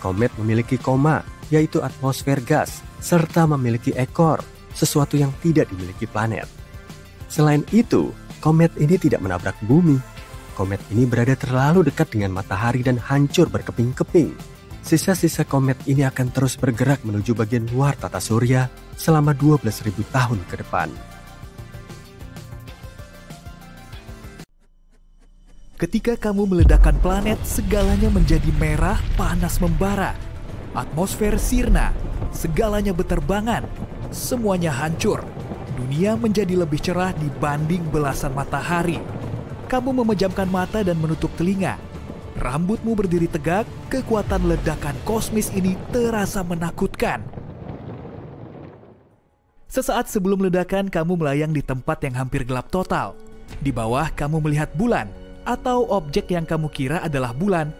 S3: Komet memiliki koma, yaitu atmosfer gas, serta memiliki ekor, sesuatu yang tidak dimiliki planet. Selain itu, komet ini tidak menabrak bumi. Komet ini berada terlalu dekat dengan matahari dan hancur berkeping-keping. Sisa-sisa komet ini akan terus bergerak menuju bagian luar tata surya selama 12.000 tahun ke depan.
S4: Ketika kamu meledakkan planet, segalanya menjadi merah, panas membara. Atmosfer sirna, segalanya beterbangan, semuanya hancur. Dunia menjadi lebih cerah dibanding belasan matahari. Kamu memejamkan mata dan menutup telinga. Rambutmu berdiri tegak, kekuatan ledakan kosmis ini terasa menakutkan. Sesaat sebelum ledakan, kamu melayang di tempat yang hampir gelap total. Di bawah, kamu melihat bulan, atau objek yang kamu kira adalah bulan.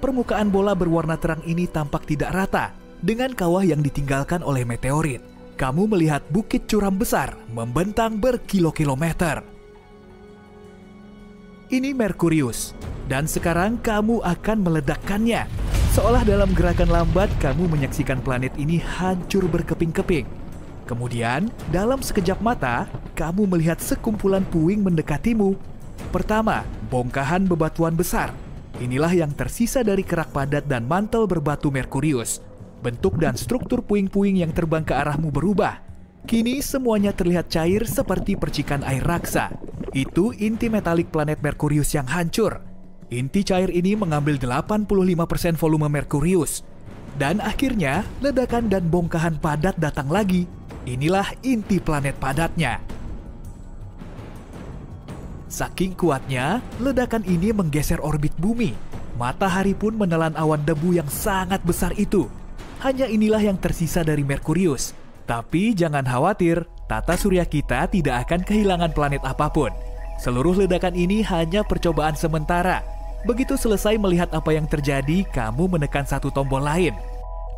S4: Permukaan bola berwarna terang ini tampak tidak rata, dengan kawah yang ditinggalkan oleh meteorit. Kamu melihat bukit curam besar, membentang berkilo-kilometer. Ini Merkurius. Dan sekarang kamu akan meledakkannya. Seolah dalam gerakan lambat, kamu menyaksikan planet ini hancur berkeping-keping. Kemudian, dalam sekejap mata, kamu melihat sekumpulan puing mendekatimu. Pertama, bongkahan bebatuan besar. Inilah yang tersisa dari kerak padat dan mantel berbatu Merkurius. Bentuk dan struktur puing-puing yang terbang ke arahmu berubah. Kini semuanya terlihat cair seperti percikan air raksa. Itu inti metalik planet Merkurius yang hancur. Inti cair ini mengambil 85% volume Merkurius. Dan akhirnya, ledakan dan bongkahan padat datang lagi. Inilah inti planet padatnya. Saking kuatnya, ledakan ini menggeser orbit bumi. Matahari pun menelan awan debu yang sangat besar itu. Hanya inilah yang tersisa dari Merkurius. Tapi jangan khawatir, tata surya kita tidak akan kehilangan planet apapun. Seluruh ledakan ini hanya percobaan sementara. Begitu selesai melihat apa yang terjadi, kamu menekan satu tombol lain.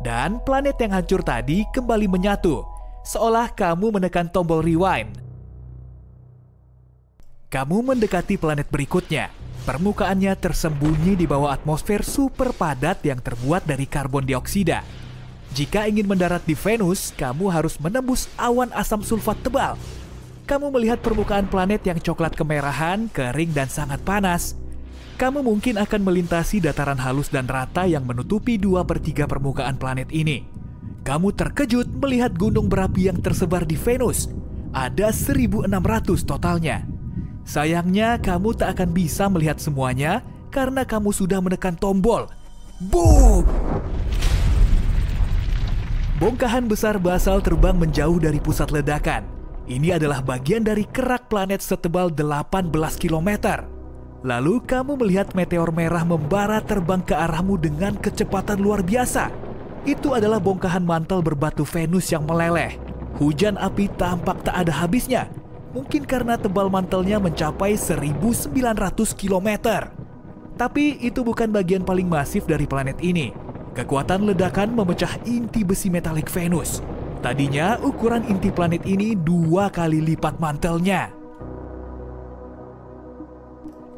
S4: Dan planet yang hancur tadi kembali menyatu, seolah kamu menekan tombol rewind. Kamu mendekati planet berikutnya. Permukaannya tersembunyi di bawah atmosfer super padat yang terbuat dari karbon dioksida. Jika ingin mendarat di Venus, kamu harus menembus awan asam sulfat tebal. Kamu melihat permukaan planet yang coklat kemerahan, kering dan sangat panas. Kamu mungkin akan melintasi dataran halus dan rata yang menutupi 2/3 permukaan planet ini. Kamu terkejut melihat gunung berapi yang tersebar di Venus. Ada 1.600 totalnya. Sayangnya, kamu tak akan bisa melihat semuanya karena kamu sudah menekan tombol. Boom! Bongkahan besar basal terbang menjauh dari pusat ledakan. Ini adalah bagian dari kerak planet setebal 18 km. Lalu kamu melihat meteor merah membara terbang ke arahmu dengan kecepatan luar biasa. Itu adalah bongkahan mantel berbatu Venus yang meleleh. Hujan api tampak tak ada habisnya. Mungkin karena tebal mantelnya mencapai 1.900 km. Tapi itu bukan bagian paling masif dari planet ini. Kekuatan ledakan memecah inti besi metalik Venus. Tadinya ukuran inti planet ini 2 kali lipat mantelnya.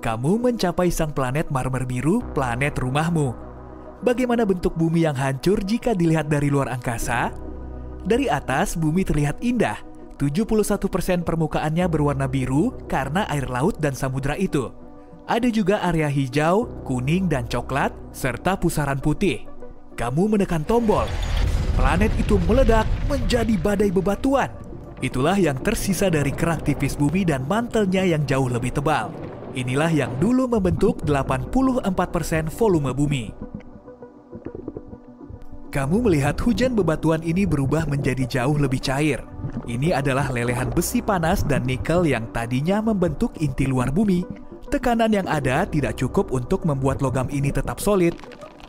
S4: Kamu mencapai sang planet marmer biru, planet rumahmu. Bagaimana bentuk bumi yang hancur jika dilihat dari luar angkasa? Dari atas, bumi terlihat indah. 71% permukaannya berwarna biru karena air laut dan samudra itu. Ada juga area hijau, kuning, dan coklat, serta pusaran putih. Kamu menekan tombol. Planet itu meledak menjadi badai bebatuan. Itulah yang tersisa dari kerak tipis bumi dan mantelnya yang jauh lebih tebal. Inilah yang dulu membentuk 84% volume bumi. Kamu melihat hujan bebatuan ini berubah menjadi jauh lebih cair. Ini adalah lelehan besi panas dan nikel yang tadinya membentuk inti luar bumi. Tekanan yang ada tidak cukup untuk membuat logam ini tetap solid.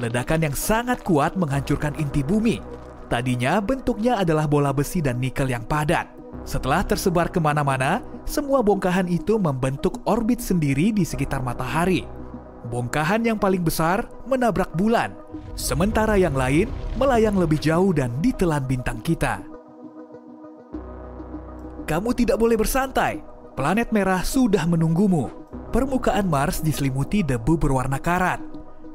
S4: Ledakan yang sangat kuat menghancurkan inti bumi. Tadinya bentuknya adalah bola besi dan nikel yang padat. Setelah tersebar kemana-mana, semua bongkahan itu membentuk orbit sendiri di sekitar matahari. Bongkahan yang paling besar menabrak bulan, sementara yang lain melayang lebih jauh dan ditelan bintang kita. Kamu tidak boleh bersantai. Planet merah sudah menunggumu. Permukaan Mars diselimuti debu berwarna karat.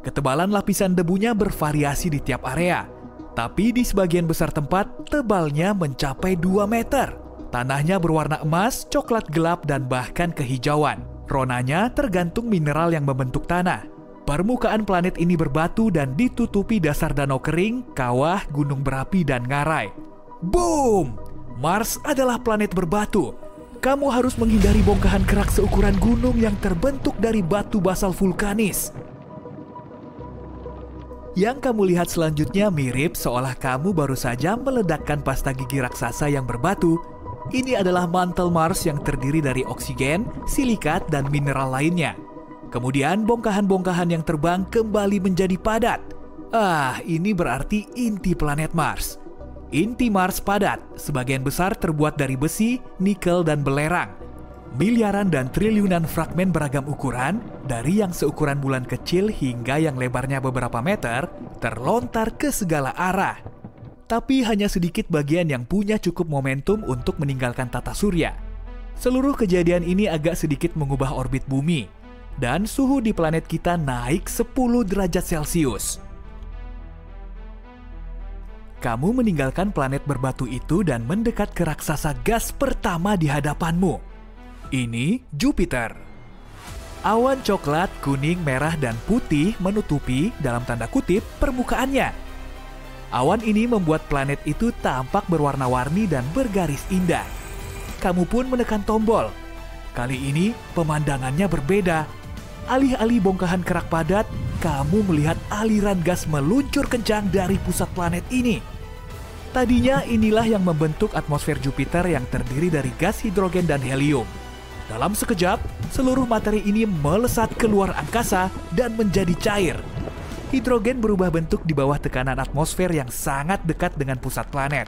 S4: Ketebalan lapisan debunya bervariasi di tiap area, tapi di sebagian besar tempat tebalnya mencapai 2 meter. Tanahnya berwarna emas, coklat gelap, dan bahkan kehijauan. Ronanya tergantung mineral yang membentuk tanah. Permukaan planet ini berbatu dan ditutupi dasar danau kering, kawah, gunung berapi, dan ngarai. Boom! Mars adalah planet berbatu. Kamu harus menghindari bongkahan kerak seukuran gunung yang terbentuk dari batu basal vulkanis. Yang kamu lihat selanjutnya mirip seolah kamu baru saja meledakkan pasta gigi raksasa yang berbatu. Ini adalah mantel Mars yang terdiri dari oksigen, silikat, dan mineral lainnya. Kemudian bongkahan-bongkahan yang terbang kembali menjadi padat. Ini berarti inti planet Mars. Inti Mars padat, sebagian besar terbuat dari besi, nikel, dan belerang. Miliaran dan triliunan fragmen beragam ukuran, dari yang seukuran bulan kecil hingga yang lebarnya beberapa meter, terlontar ke segala arah. Tapi hanya sedikit bagian yang punya cukup momentum untuk meninggalkan tata surya. Seluruh kejadian ini agak sedikit mengubah orbit bumi, dan suhu di planet kita naik 10 derajat Celcius. Kamu meninggalkan planet berbatu itu dan mendekat ke raksasa gas pertama di hadapanmu. Ini Jupiter. Awan coklat, kuning, merah, dan putih menutupi, dalam tanda kutip, permukaannya. Awan ini membuat planet itu tampak berwarna-warni dan bergaris indah. Kamu pun menekan tombol. Kali ini pemandangannya berbeda. Alih-alih bongkahan kerak padat, kamu melihat aliran gas meluncur kencang dari pusat planet ini. Tadinya inilah yang membentuk atmosfer Jupiter yang terdiri dari gas hidrogen dan helium. Dalam sekejap, seluruh materi ini melesat keluar angkasa dan menjadi cair. Hidrogen berubah bentuk di bawah tekanan atmosfer yang sangat dekat dengan pusat planet.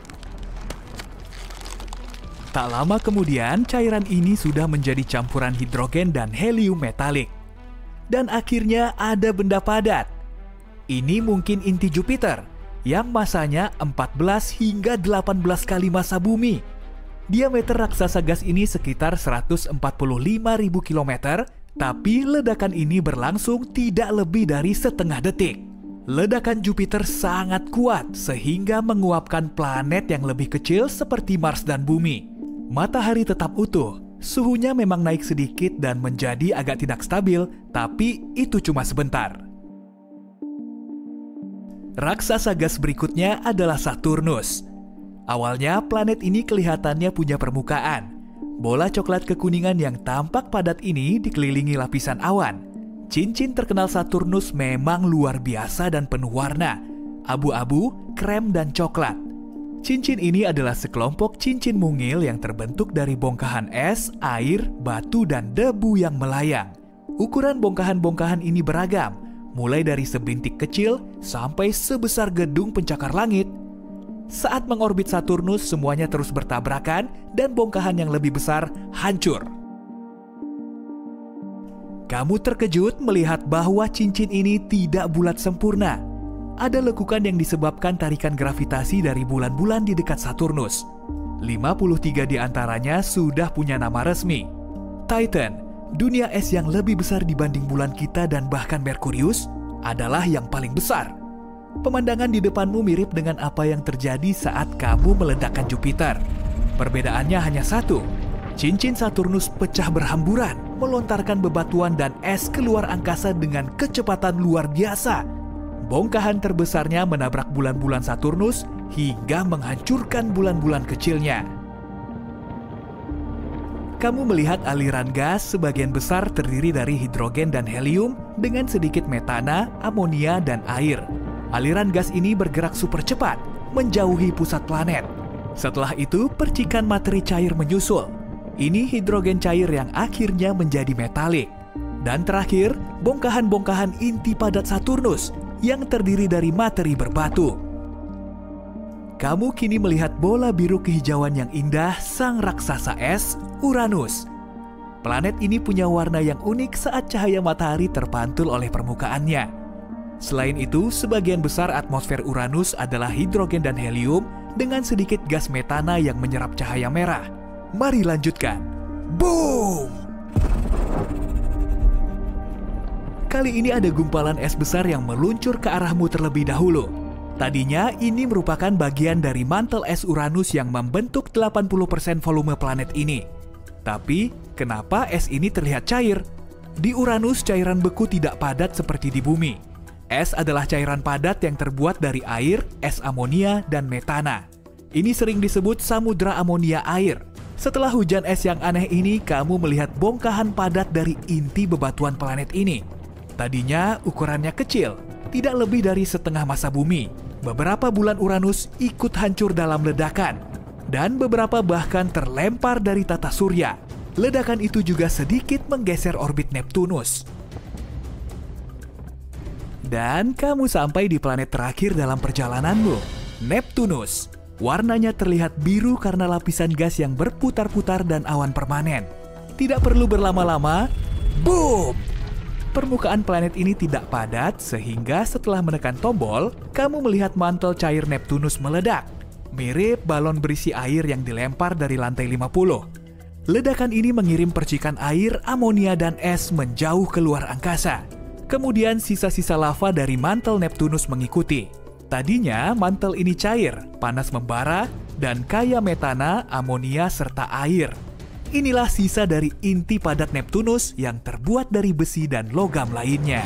S4: Tak lama kemudian, cairan ini sudah menjadi campuran hidrogen dan helium metalik. Dan akhirnya ada benda padat. Ini mungkin inti Jupiter, yang masanya 14 hingga 18 kali massa bumi. Diameter raksasa gas ini sekitar 145.000 km, tapi ledakan ini berlangsung tidak lebih dari setengah detik. Ledakan Jupiter sangat kuat sehingga menguapkan planet yang lebih kecil seperti Mars dan Bumi. Matahari tetap utuh, suhunya memang naik sedikit dan menjadi agak tidak stabil, tapi itu cuma sebentar. Raksasa gas berikutnya adalah Saturnus. Awalnya planet ini kelihatannya punya permukaan. Bola coklat kekuningan yang tampak padat ini dikelilingi lapisan awan. Cincin terkenal Saturnus memang luar biasa dan penuh warna, abu-abu, krem, dan coklat. Cincin ini adalah sekelompok cincin mungil yang terbentuk dari bongkahan es, air, batu, dan debu yang melayang. Ukuran bongkahan-bongkahan ini beragam, mulai dari sebintik kecil sampai sebesar gedung pencakar langit. Saat mengorbit Saturnus, semuanya terus bertabrakan dan bongkahan yang lebih besar hancur. Kamu terkejut melihat bahwa cincin ini tidak bulat sempurna. Ada lekukan yang disebabkan tarikan gravitasi dari bulan-bulan di dekat Saturnus. 53 di antaranya sudah punya nama resmi. Titan, dunia es yang lebih besar dibanding bulan kita dan bahkan Merkurius, adalah yang paling besar. Pemandangan di depanmu mirip dengan apa yang terjadi saat kamu meledakkan Jupiter. Perbedaannya hanya satu. Cincin Saturnus pecah berhamburan, melontarkan bebatuan dan es keluar angkasa dengan kecepatan luar biasa. Bongkahan terbesarnya menabrak bulan-bulan Saturnus hingga menghancurkan bulan-bulan kecilnya. Kamu melihat aliran gas sebagian besar terdiri dari hidrogen dan helium dengan sedikit metana, amonia, dan air. Aliran gas ini bergerak super cepat, menjauhi pusat planet. Setelah itu, percikan materi cair menyusul. Ini hidrogen cair yang akhirnya menjadi metalik. Dan terakhir, bongkahan-bongkahan inti padat Saturnus yang terdiri dari materi berbatu. Kamu kini melihat bola biru kehijauan yang indah sang raksasa es, Uranus. Planet ini punya warna yang unik saat cahaya matahari terpantul oleh permukaannya. Selain itu, sebagian besar atmosfer Uranus adalah hidrogen dan helium dengan sedikit gas metana yang menyerap cahaya merah. Mari lanjutkan. Boom! Kali ini ada gumpalan es besar yang meluncur ke arahmu terlebih dahulu. Tadinya ini merupakan bagian dari mantel es Uranus yang membentuk 80% volume planet ini. Tapi, kenapa es ini terlihat cair? Di Uranus, cairan beku tidak padat seperti di bumi. Es adalah cairan padat yang terbuat dari air, es amonia, dan metana. Ini sering disebut samudra amonia air. Setelah hujan es yang aneh ini, kamu melihat bongkahan padat dari inti bebatuan planet ini. Tadinya ukurannya kecil, tidak lebih dari setengah massa bumi. Beberapa bulan Uranus ikut hancur dalam ledakan, dan beberapa bahkan terlempar dari tata surya. Ledakan itu juga sedikit menggeser orbit Neptunus. Dan kamu sampai di planet terakhir dalam perjalananmu, Neptunus. Warnanya terlihat biru karena lapisan gas yang berputar-putar dan awan permanen. Tidak perlu berlama-lama, boom! Permukaan planet ini tidak padat sehingga setelah menekan tombol, kamu melihat mantel cair Neptunus meledak. Mirip balon berisi air yang dilempar dari lantai 50. Ledakan ini mengirim percikan air, amonia, dan es menjauh keluar angkasa. Kemudian sisa-sisa lava dari mantel Neptunus mengikuti. Tadinya mantel ini cair, panas membara, dan kaya metana, amonia, serta air. Inilah sisa dari inti padat Neptunus yang terbuat dari besi dan logam lainnya.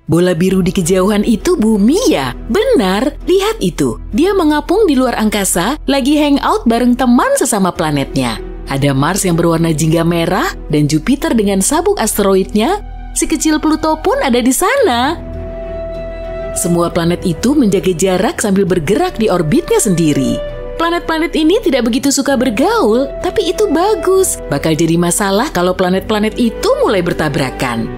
S2: Bola biru di kejauhan itu bumi ya? Benar, lihat itu. Dia mengapung di luar angkasa, lagi hangout bareng teman sesama planetnya. Ada Mars yang berwarna jingga merah dan Jupiter dengan sabuk asteroidnya. Si kecil Pluto pun ada di sana. Semua planet itu menjaga jarak sambil bergerak di orbitnya sendiri. Planet-planet ini tidak begitu suka bergaul, tapi itu bagus. Bakal jadi masalah kalau planet-planet itu mulai bertabrakan.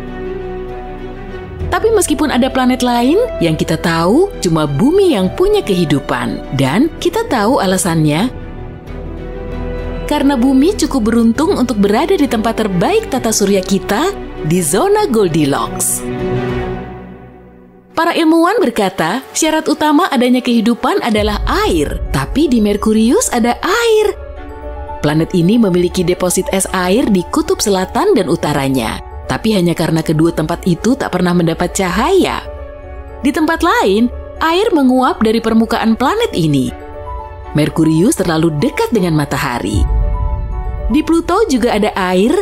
S2: Tapi meskipun ada planet lain, yang kita tahu cuma bumi yang punya kehidupan. Dan kita tahu alasannya. Karena bumi cukup beruntung untuk berada di tempat terbaik tata surya kita, di zona Goldilocks. Para ilmuwan berkata, syarat utama adanya kehidupan adalah air, tapi di Merkurius ada air. Planet ini memiliki deposit es air di kutub selatan dan utaranya, tapi hanya karena kedua tempat itu tak pernah mendapat cahaya. Di tempat lain, air menguap dari permukaan planet ini. Merkurius terlalu dekat dengan matahari. Di Pluto juga ada air,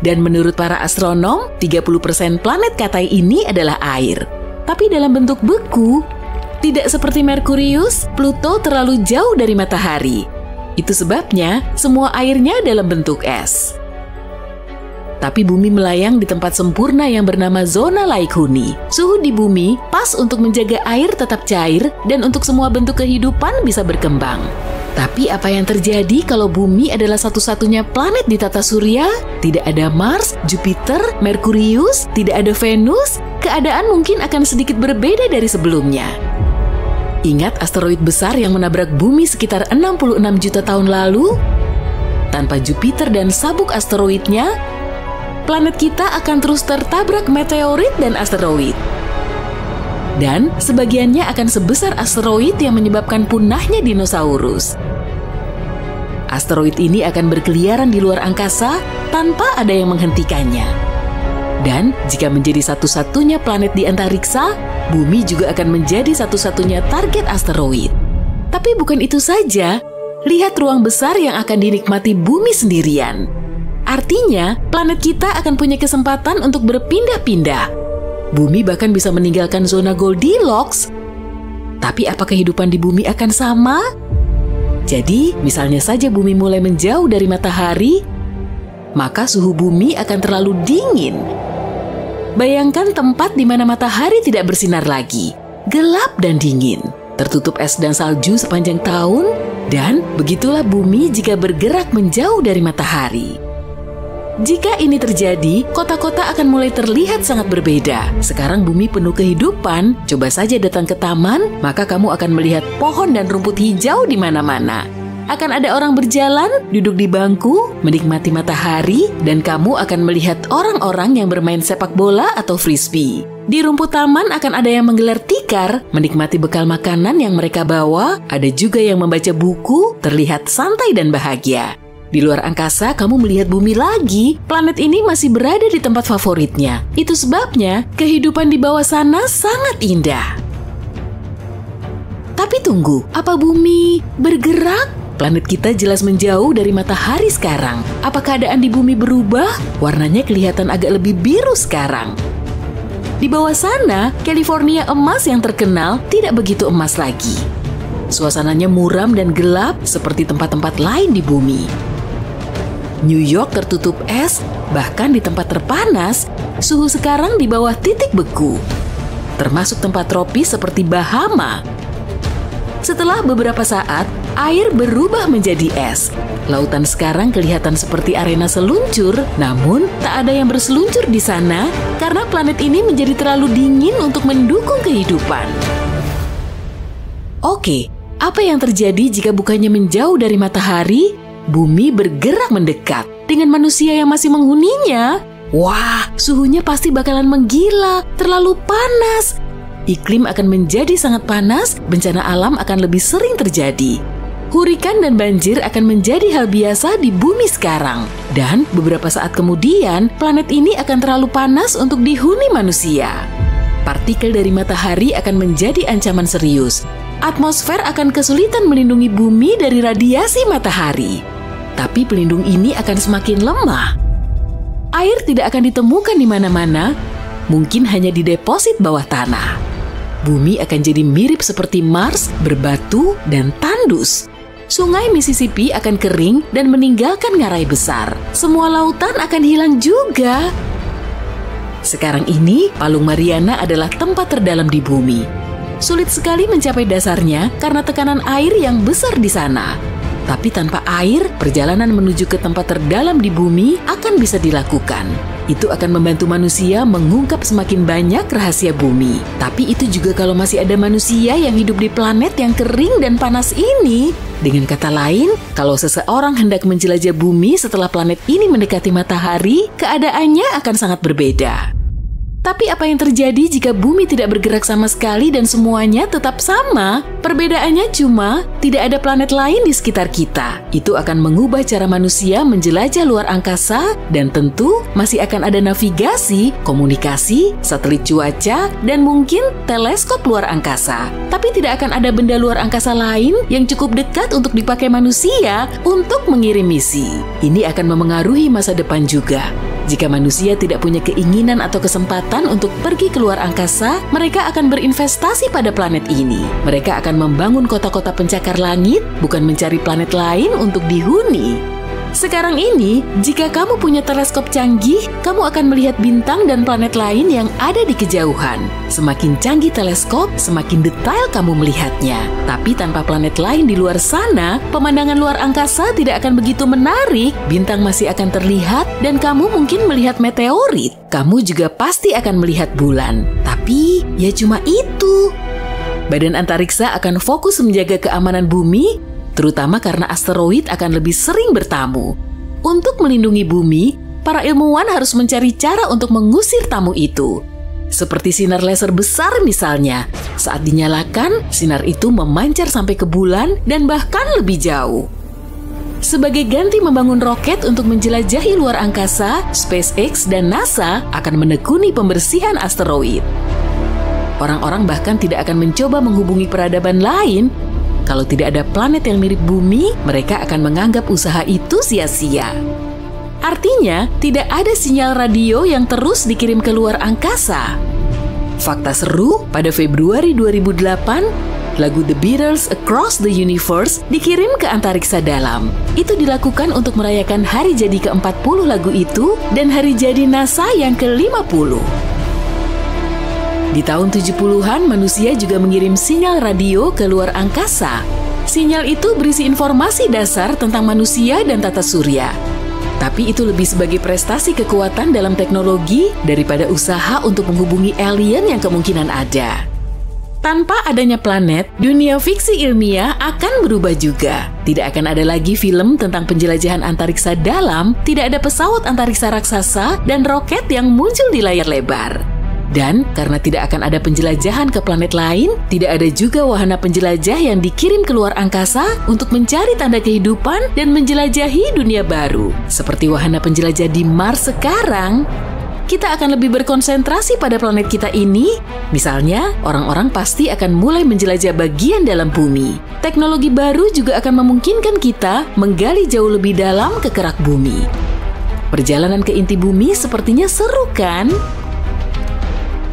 S2: dan menurut para astronom, 30% planet Katai ini adalah air. Tapi dalam bentuk beku, tidak seperti Merkurius, Pluto terlalu jauh dari matahari. Itu sebabnya semua airnya dalam bentuk es. Tapi bumi melayang di tempat sempurna yang bernama zona Laikuni. Suhu di bumi pas untuk menjaga air tetap cair dan untuk semua bentuk kehidupan bisa berkembang. Tapi apa yang terjadi kalau bumi adalah satu-satunya planet di tata surya? Tidak ada Mars, Jupiter, Merkurius, tidak ada Venus? Keadaan mungkin akan sedikit berbeda dari sebelumnya. Ingat asteroid besar yang menabrak bumi sekitar 66 juta tahun lalu? Tanpa Jupiter dan sabuk asteroidnya, planet kita akan terus tertabrak meteorit dan asteroid. Dan sebagiannya akan sebesar asteroid yang menyebabkan punahnya dinosaurus. Asteroid ini akan berkeliaran di luar angkasa tanpa ada yang menghentikannya. Dan jika menjadi satu-satunya planet di antariksa, bumi juga akan menjadi satu-satunya target asteroid. Tapi bukan itu saja, lihat ruang besar yang akan dinikmati bumi sendirian. Artinya, planet kita akan punya kesempatan untuk berpindah-pindah. Bumi bahkan bisa meninggalkan zona Goldilocks. Tapi apa kehidupan di bumi akan sama? Jadi, misalnya saja bumi mulai menjauh dari matahari, maka suhu bumi akan terlalu dingin. Bayangkan tempat di mana matahari tidak bersinar lagi, gelap dan dingin, tertutup es dan salju sepanjang tahun, dan begitulah bumi jika bergerak menjauh dari matahari. Jika ini terjadi, kota-kota akan mulai terlihat sangat berbeda. Sekarang bumi penuh kehidupan, coba saja datang ke taman, maka kamu akan melihat pohon dan rumput hijau di mana-mana. Akan ada orang berjalan, duduk di bangku, menikmati matahari, dan kamu akan melihat orang-orang yang bermain sepak bola atau frisbee. Di rumput taman akan ada yang menggelar tikar, menikmati bekal makanan yang mereka bawa, ada juga yang membaca buku, terlihat santai dan bahagia. Di luar angkasa, kamu melihat bumi lagi. Planet ini masih berada di tempat favoritnya. Itu sebabnya kehidupan di bawah sana sangat indah. Tapi tunggu, apa bumi bergerak? Planet kita jelas menjauh dari matahari sekarang. Apa keadaan di bumi berubah? Warnanya kelihatan agak lebih biru sekarang. Di bawah sana, California emas yang terkenal tidak begitu emas lagi. Suasananya muram dan gelap seperti tempat-tempat lain di bumi. New York tertutup es, bahkan di tempat terpanas, suhu sekarang di bawah titik beku. Termasuk tempat tropis seperti Bahama. Setelah beberapa saat, air berubah menjadi es. Lautan sekarang kelihatan seperti arena seluncur, namun tak ada yang berseluncur di sana karena planet ini menjadi terlalu dingin untuk mendukung kehidupan. Oke, apa yang terjadi jika bukannya menjauh dari matahari? Bumi bergerak mendekat dengan manusia yang masih menghuninya. Wah, suhunya pasti bakalan menggila, terlalu panas. Iklim akan menjadi sangat panas, bencana alam akan lebih sering terjadi. Hurikan dan banjir akan menjadi hal biasa di bumi sekarang. Dan beberapa saat kemudian, planet ini akan terlalu panas untuk dihuni manusia. Partikel dari matahari akan menjadi ancaman serius. Atmosfer akan kesulitan melindungi bumi dari radiasi matahari. Tapi pelindung ini akan semakin lemah. Air tidak akan ditemukan di mana-mana, mungkin hanya di deposit bawah tanah. Bumi akan jadi mirip seperti Mars, berbatu dan tandus. Sungai Mississippi akan kering dan meninggalkan ngarai besar. Semua lautan akan hilang juga. Sekarang ini, Palung Mariana adalah tempat terdalam di bumi. Sulit sekali mencapai dasarnya karena tekanan air yang besar di sana. Tapi tanpa air, perjalanan menuju ke tempat terdalam di bumi akan bisa dilakukan. Itu akan membantu manusia mengungkap semakin banyak rahasia bumi. Tapi itu juga kalau masih ada manusia yang hidup di planet yang kering dan panas ini. Dengan kata lain, kalau seseorang hendak menjelajah bumi setelah planet ini mendekati matahari, keadaannya akan sangat berbeda. Tapi apa yang terjadi jika bumi tidak bergerak sama sekali dan semuanya tetap sama? Perbedaannya cuma tidak ada planet lain di sekitar kita. Itu akan mengubah cara manusia menjelajah luar angkasa dan tentu masih akan ada navigasi, komunikasi, satelit cuaca, dan mungkin teleskop luar angkasa. Tapi tidak akan ada benda luar angkasa lain yang cukup dekat untuk dipakai manusia untuk mengirim misi. Ini akan memengaruhi masa depan juga. Jika manusia tidak punya keinginan atau kesempatan untuk pergi ke luar angkasa, mereka akan berinvestasi pada planet ini. Mereka akan membangun kota-kota pencakar langit, bukan mencari planet lain untuk dihuni. Sekarang ini, jika kamu punya teleskop canggih, kamu akan melihat bintang dan planet lain yang ada di kejauhan. Semakin canggih teleskop, semakin detail kamu melihatnya. Tapi tanpa planet lain di luar sana, pemandangan luar angkasa tidak akan begitu menarik. Bintang masih akan terlihat dan kamu mungkin melihat meteorit. Kamu juga pasti akan melihat bulan. Tapi, ya cuma itu. Badan Antariksa akan fokus menjaga keamanan bumi, terutama karena asteroid akan lebih sering bertamu. Untuk melindungi bumi, para ilmuwan harus mencari cara untuk mengusir tamu itu. Seperti sinar laser besar misalnya. Saat dinyalakan, sinar itu memancar sampai ke bulan dan bahkan lebih jauh. Sebagai ganti membangun roket untuk menjelajahi luar angkasa, SpaceX dan NASA akan menekuni pembersihan asteroid. Orang-orang bahkan tidak akan mencoba menghubungi peradaban lain. Kalau tidak ada planet yang mirip bumi, mereka akan menganggap usaha itu sia-sia. Artinya, tidak ada sinyal radio yang terus dikirim ke luar angkasa. Fakta seru, pada Februari 2008, lagu The Beatles Across the Universe dikirim ke antariksa dalam. Itu dilakukan untuk merayakan hari jadi ke-40 lagu itu dan hari jadi NASA yang ke-50. Di tahun 70-an, manusia juga mengirim sinyal radio ke luar angkasa. Sinyal itu berisi informasi dasar tentang manusia dan tata surya. Tapi itu lebih sebagai prestasi kekuatan dalam teknologi daripada usaha untuk menghubungi alien yang kemungkinan ada. Tanpa adanya planet, dunia fiksi ilmiah akan berubah juga. Tidak akan ada lagi film tentang penjelajahan antariksa dalam, tidak ada pesawat antariksa raksasa, dan roket yang muncul di layar lebar. Dan karena tidak akan ada penjelajahan ke planet lain, tidak ada juga wahana penjelajah yang dikirim ke luar angkasa untuk mencari tanda kehidupan dan menjelajahi dunia baru. Seperti wahana penjelajah di Mars sekarang, kita akan lebih berkonsentrasi pada planet kita ini. Misalnya, orang-orang pasti akan mulai menjelajah bagian dalam bumi. Teknologi baru juga akan memungkinkan kita menggali jauh lebih dalam ke kerak bumi. Perjalanan ke inti bumi sepertinya seru, kan?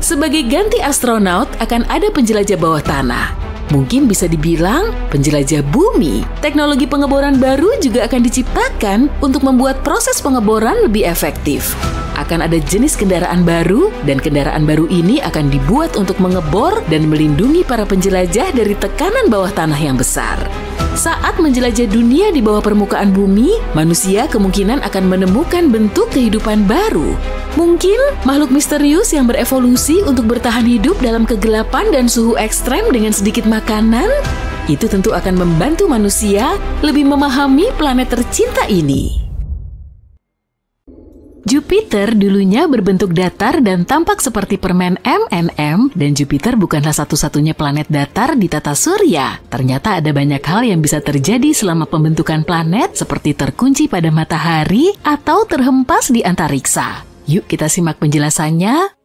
S2: Sebagai ganti astronot, akan ada penjelajah bawah tanah. Mungkin bisa dibilang penjelajah bumi. Teknologi pengeboran baru juga akan diciptakan untuk membuat proses pengeboran lebih efektif. Akan ada jenis kendaraan baru, dan kendaraan baru ini akan dibuat untuk mengebor dan melindungi para penjelajah dari tekanan bawah tanah yang besar. Saat menjelajah dunia di bawah permukaan bumi, manusia kemungkinan akan menemukan bentuk kehidupan baru. Mungkin makhluk misterius yang berevolusi untuk bertahan hidup dalam kegelapan dan suhu ekstrem dengan sedikit makanan. Itu tentu akan membantu manusia lebih memahami planet tercinta ini. Jupiter dulunya berbentuk datar dan tampak seperti permen M&M, dan Jupiter bukanlah satu-satunya planet datar di tata surya. Ternyata ada banyak hal yang bisa terjadi selama pembentukan planet, seperti terkunci pada matahari atau terhempas di antariksa. Yuk kita simak penjelasannya.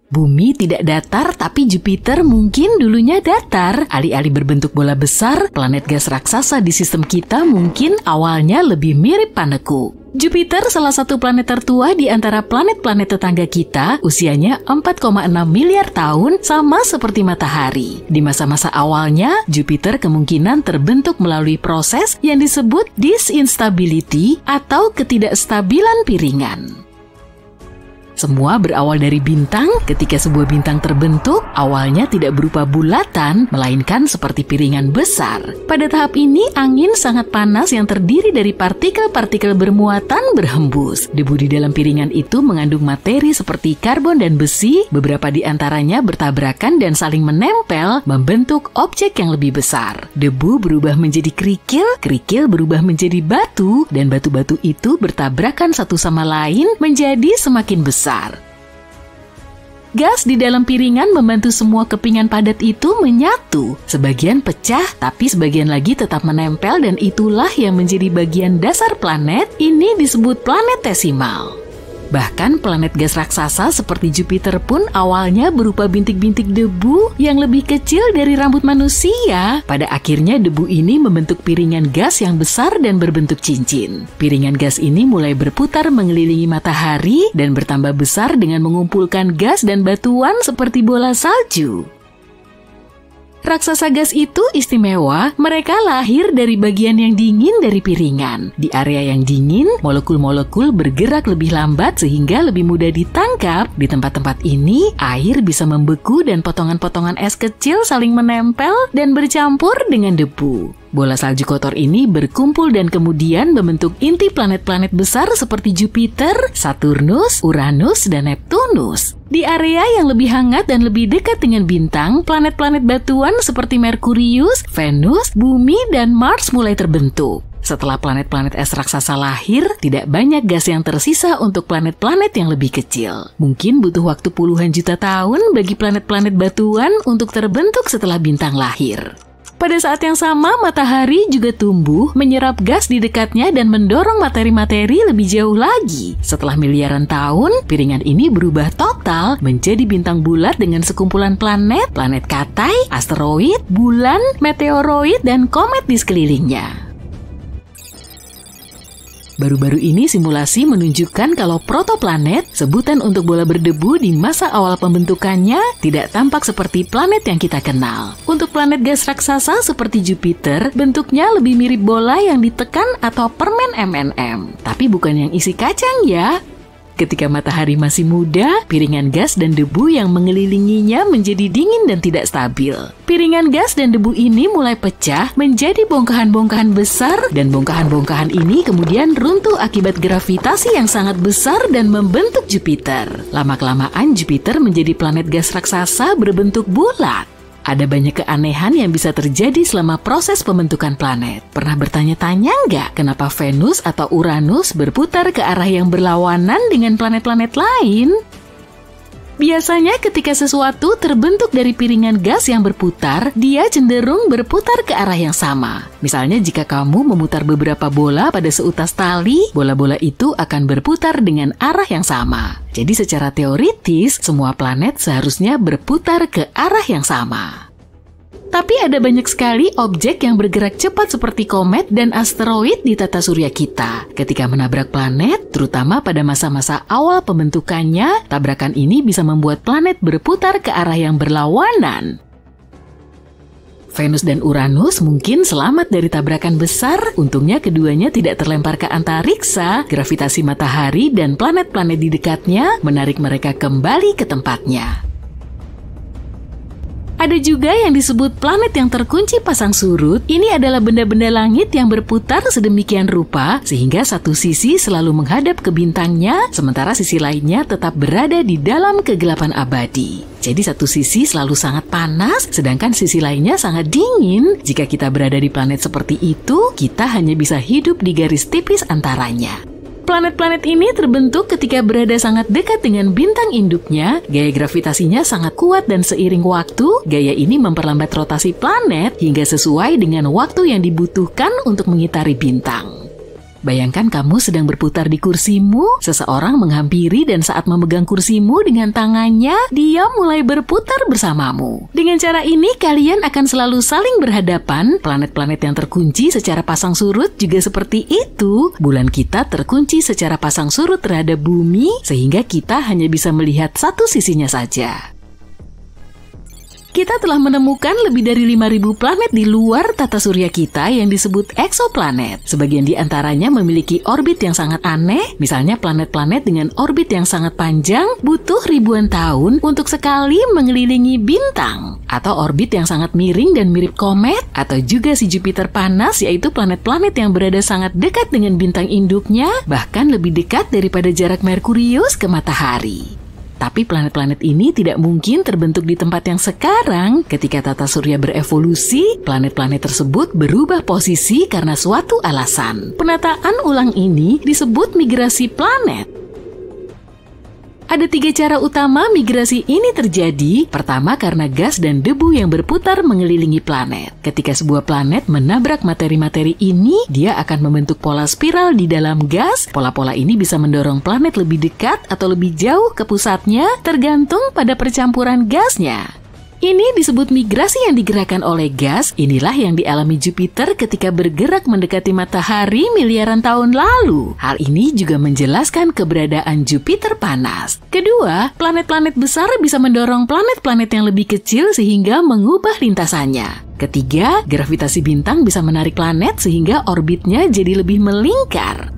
S2: Bumi tidak datar, tapi Jupiter mungkin dulunya datar. Alih-alih berbentuk bola besar, planet gas raksasa di sistem kita mungkin awalnya lebih mirip paneku. Jupiter salah satu planet tertua di antara planet-planet tetangga kita, usianya 4,6 miliar tahun, sama seperti matahari. Di masa-masa awalnya, Jupiter kemungkinan terbentuk melalui proses yang disebut disinstability atau ketidakstabilan piringan. Semua berawal dari bintang. Ketika sebuah bintang terbentuk, awalnya tidak berupa bulatan, melainkan seperti piringan besar. Pada tahap ini, angin sangat panas yang terdiri dari partikel-partikel bermuatan berhembus. Debu di dalam piringan itu mengandung materi seperti karbon dan besi, beberapa di antaranya bertabrakan dan saling menempel, membentuk objek yang lebih besar. Debu berubah menjadi kerikil, kerikil berubah menjadi batu, dan batu-batu itu bertabrakan satu sama lain menjadi semakin besar. Gas di dalam piringan membantu semua kepingan padat itu menyatu. Sebagian pecah, tapi sebagian lagi tetap menempel, dan itulah yang menjadi bagian dasar planet. Ini disebut planetesimal. Bahkan planet gas raksasa seperti Jupiter pun awalnya berupa bintik-bintik debu yang lebih kecil dari rambut manusia. Pada akhirnya debu ini membentuk piringan gas yang besar dan berbentuk cincin. Piringan gas ini mulai berputar mengelilingi matahari dan bertambah besar dengan mengumpulkan gas dan batuan seperti bola salju. Raksasa gas itu istimewa, mereka lahir dari bagian yang dingin dari piringan. Di area yang dingin, molekul-molekul bergerak lebih lambat sehingga lebih mudah ditangkap. Di tempat-tempat ini, air bisa membeku dan potongan-potongan es kecil saling menempel dan bercampur dengan debu. Bola salju kotor ini berkumpul dan kemudian membentuk inti planet-planet besar seperti Jupiter, Saturnus, Uranus, dan Neptunus. Di area yang lebih hangat dan lebih dekat dengan bintang, planet-planet batuan seperti Merkurius, Venus, Bumi, dan Mars mulai terbentuk. Setelah planet-planet es raksasa lahir, tidak banyak gas yang tersisa untuk planet-planet yang lebih kecil. Mungkin butuh waktu puluhan juta tahun bagi planet-planet batuan untuk terbentuk setelah bintang lahir. Pada saat yang sama, matahari juga tumbuh, menyerap gas di dekatnya dan mendorong materi-materi lebih jauh lagi. Setelah miliaran tahun, piringan ini berubah total menjadi bintang bulat dengan sekumpulan planet, planet katai, asteroid, bulan, meteoroid, dan komet di sekelilingnya. Baru-baru ini simulasi menunjukkan kalau protoplanet, sebutan untuk bola berdebu di masa awal pembentukannya, tidak tampak seperti planet yang kita kenal. Untuk planet gas raksasa seperti Jupiter, bentuknya lebih mirip bola yang ditekan atau permen M&M. Tapi bukan yang isi kacang ya. Ketika matahari masih muda, piringan gas dan debu yang mengelilinginya menjadi dingin dan tidak stabil. Piringan gas dan debu ini mulai pecah menjadi bongkahan-bongkahan besar, dan bongkahan-bongkahan ini kemudian runtuh akibat gravitasi yang sangat besar dan membentuk Jupiter. Lama-kelamaan Jupiter menjadi planet gas raksasa berbentuk bulat. Ada banyak keanehan yang bisa terjadi selama proses pembentukan planet. Pernah bertanya-tanya nggak kenapa Venus atau Uranus berputar ke arah yang berlawanan dengan planet-planet lain? Biasanya ketika sesuatu terbentuk dari piringan gas yang berputar, dia cenderung berputar ke arah yang sama. Misalnya jika kamu memutar beberapa bola pada seutas tali, bola-bola itu akan berputar dengan arah yang sama. Jadi secara teoritis, semua planet seharusnya berputar ke arah yang sama. Tapi ada banyak sekali objek yang bergerak cepat seperti komet dan asteroid di tata surya kita. Ketika menabrak planet, terutama pada masa-masa awal pembentukannya, tabrakan ini bisa membuat planet berputar ke arah yang berlawanan. Venus dan Uranus mungkin selamat dari tabrakan besar, untungnya keduanya tidak terlempar ke antariksa, gravitasi matahari dan planet-planet di dekatnya menarik mereka kembali ke tempatnya. Ada juga yang disebut planet yang terkunci pasang surut. Ini adalah benda-benda langit yang berputar sedemikian rupa sehingga satu sisi selalu menghadap ke bintangnya, sementara sisi lainnya tetap berada di dalam kegelapan abadi. Jadi satu sisi selalu sangat panas, sedangkan sisi lainnya sangat dingin. Jika kita berada di planet seperti itu, kita hanya bisa hidup di garis tipis antaranya. Planet-planet ini terbentuk ketika berada sangat dekat dengan bintang induknya, gaya gravitasinya sangat kuat dan seiring waktu, gaya ini memperlambat rotasi planet hingga sesuai dengan waktu yang dibutuhkan untuk mengitari bintang. Bayangkan kamu sedang berputar di kursimu, seseorang menghampiri dan saat memegang kursimu dengan tangannya, dia mulai berputar bersamamu. Dengan cara ini, kalian akan selalu saling berhadapan. Planet-planet yang terkunci secara pasang surut juga seperti itu. Bulan kita terkunci secara pasang surut terhadap bumi, sehingga kita hanya bisa melihat satu sisinya saja. Kita telah menemukan lebih dari 5.000 planet di luar tata surya kita yang disebut eksoplanet. Sebagian di antaranya memiliki orbit yang sangat aneh, misalnya planet-planet dengan orbit yang sangat panjang butuh ribuan tahun untuk sekali mengelilingi bintang. Atau orbit yang sangat miring dan mirip komet, atau juga si Jupiter panas, yaitu planet-planet yang berada sangat dekat dengan bintang induknya, bahkan lebih dekat daripada jarak Merkurius ke matahari. Tapi planet-planet ini tidak mungkin terbentuk di tempat yang sekarang. Ketika tata surya berevolusi, planet-planet tersebut berubah posisi karena suatu alasan. Penataan ulang ini disebut migrasi planet. Ada 3 cara utama migrasi ini terjadi. Pertama, karena gas dan debu yang berputar mengelilingi planet. Ketika sebuah planet menabrak materi-materi ini, dia akan membentuk pola spiral di dalam gas. Pola-pola ini bisa mendorong planet lebih dekat atau lebih jauh ke pusatnya, tergantung pada percampuran gasnya. Ini disebut migrasi yang digerakkan oleh gas. Inilah yang dialami Jupiter ketika bergerak mendekati matahari miliaran tahun lalu. Hal ini juga menjelaskan keberadaan Jupiter panas. Kedua, planet-planet besar bisa mendorong planet-planet yang lebih kecil sehingga mengubah lintasannya. Ketiga, gravitasi bintang bisa menarik planet sehingga orbitnya jadi lebih melingkar.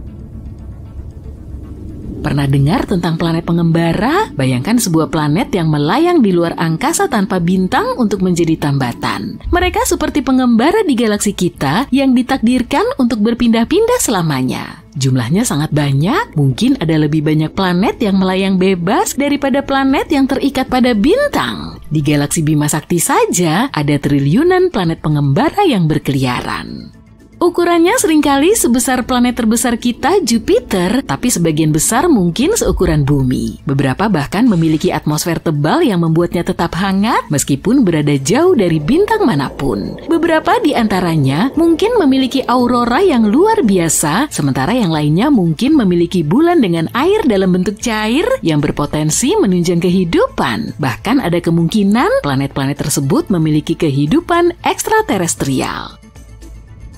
S2: Pernah dengar tentang planet pengembara? Bayangkan sebuah planet yang melayang di luar angkasa tanpa bintang untuk menjadi tambatan. Mereka seperti pengembara di galaksi kita yang ditakdirkan untuk berpindah-pindah selamanya. Jumlahnya sangat banyak, mungkin ada lebih banyak planet yang melayang bebas daripada planet yang terikat pada bintang. Di galaksi Bima Sakti saja ada triliunan planet pengembara yang berkeliaran. Ukurannya seringkali sebesar planet terbesar kita, Jupiter, tapi sebagian besar mungkin seukuran bumi. Beberapa bahkan memiliki atmosfer tebal yang membuatnya tetap hangat meskipun berada jauh dari bintang manapun. Beberapa di antaranya mungkin memiliki aurora yang luar biasa, sementara yang lainnya mungkin memiliki bulan dengan air dalam bentuk cair yang berpotensi menunjang kehidupan. Bahkan ada kemungkinan planet-planet tersebut memiliki kehidupan ekstraterestrial.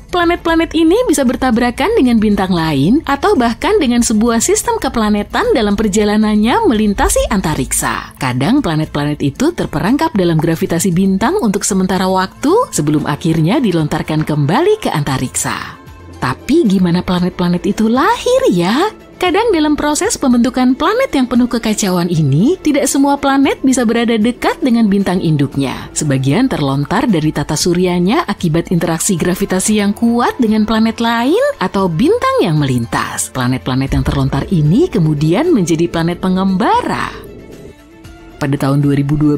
S2: Planet-planet ini bisa bertabrakan dengan bintang lain atau bahkan dengan sebuah sistem keplanetan dalam perjalanannya melintasi antariksa. Kadang planet-planet itu terperangkap dalam gravitasi bintang untuk sementara waktu sebelum akhirnya dilontarkan kembali ke antariksa. Tapi gimana planet-planet itu lahir ya? Kadang dalam proses pembentukan planet yang penuh kekacauan ini, tidak semua planet bisa berada dekat dengan bintang induknya. Sebagian terlontar dari tata suryanya akibat interaksi gravitasi yang kuat dengan planet lain atau bintang yang melintas. Planet-planet yang terlontar ini kemudian menjadi planet pengembara. Pada tahun 2012,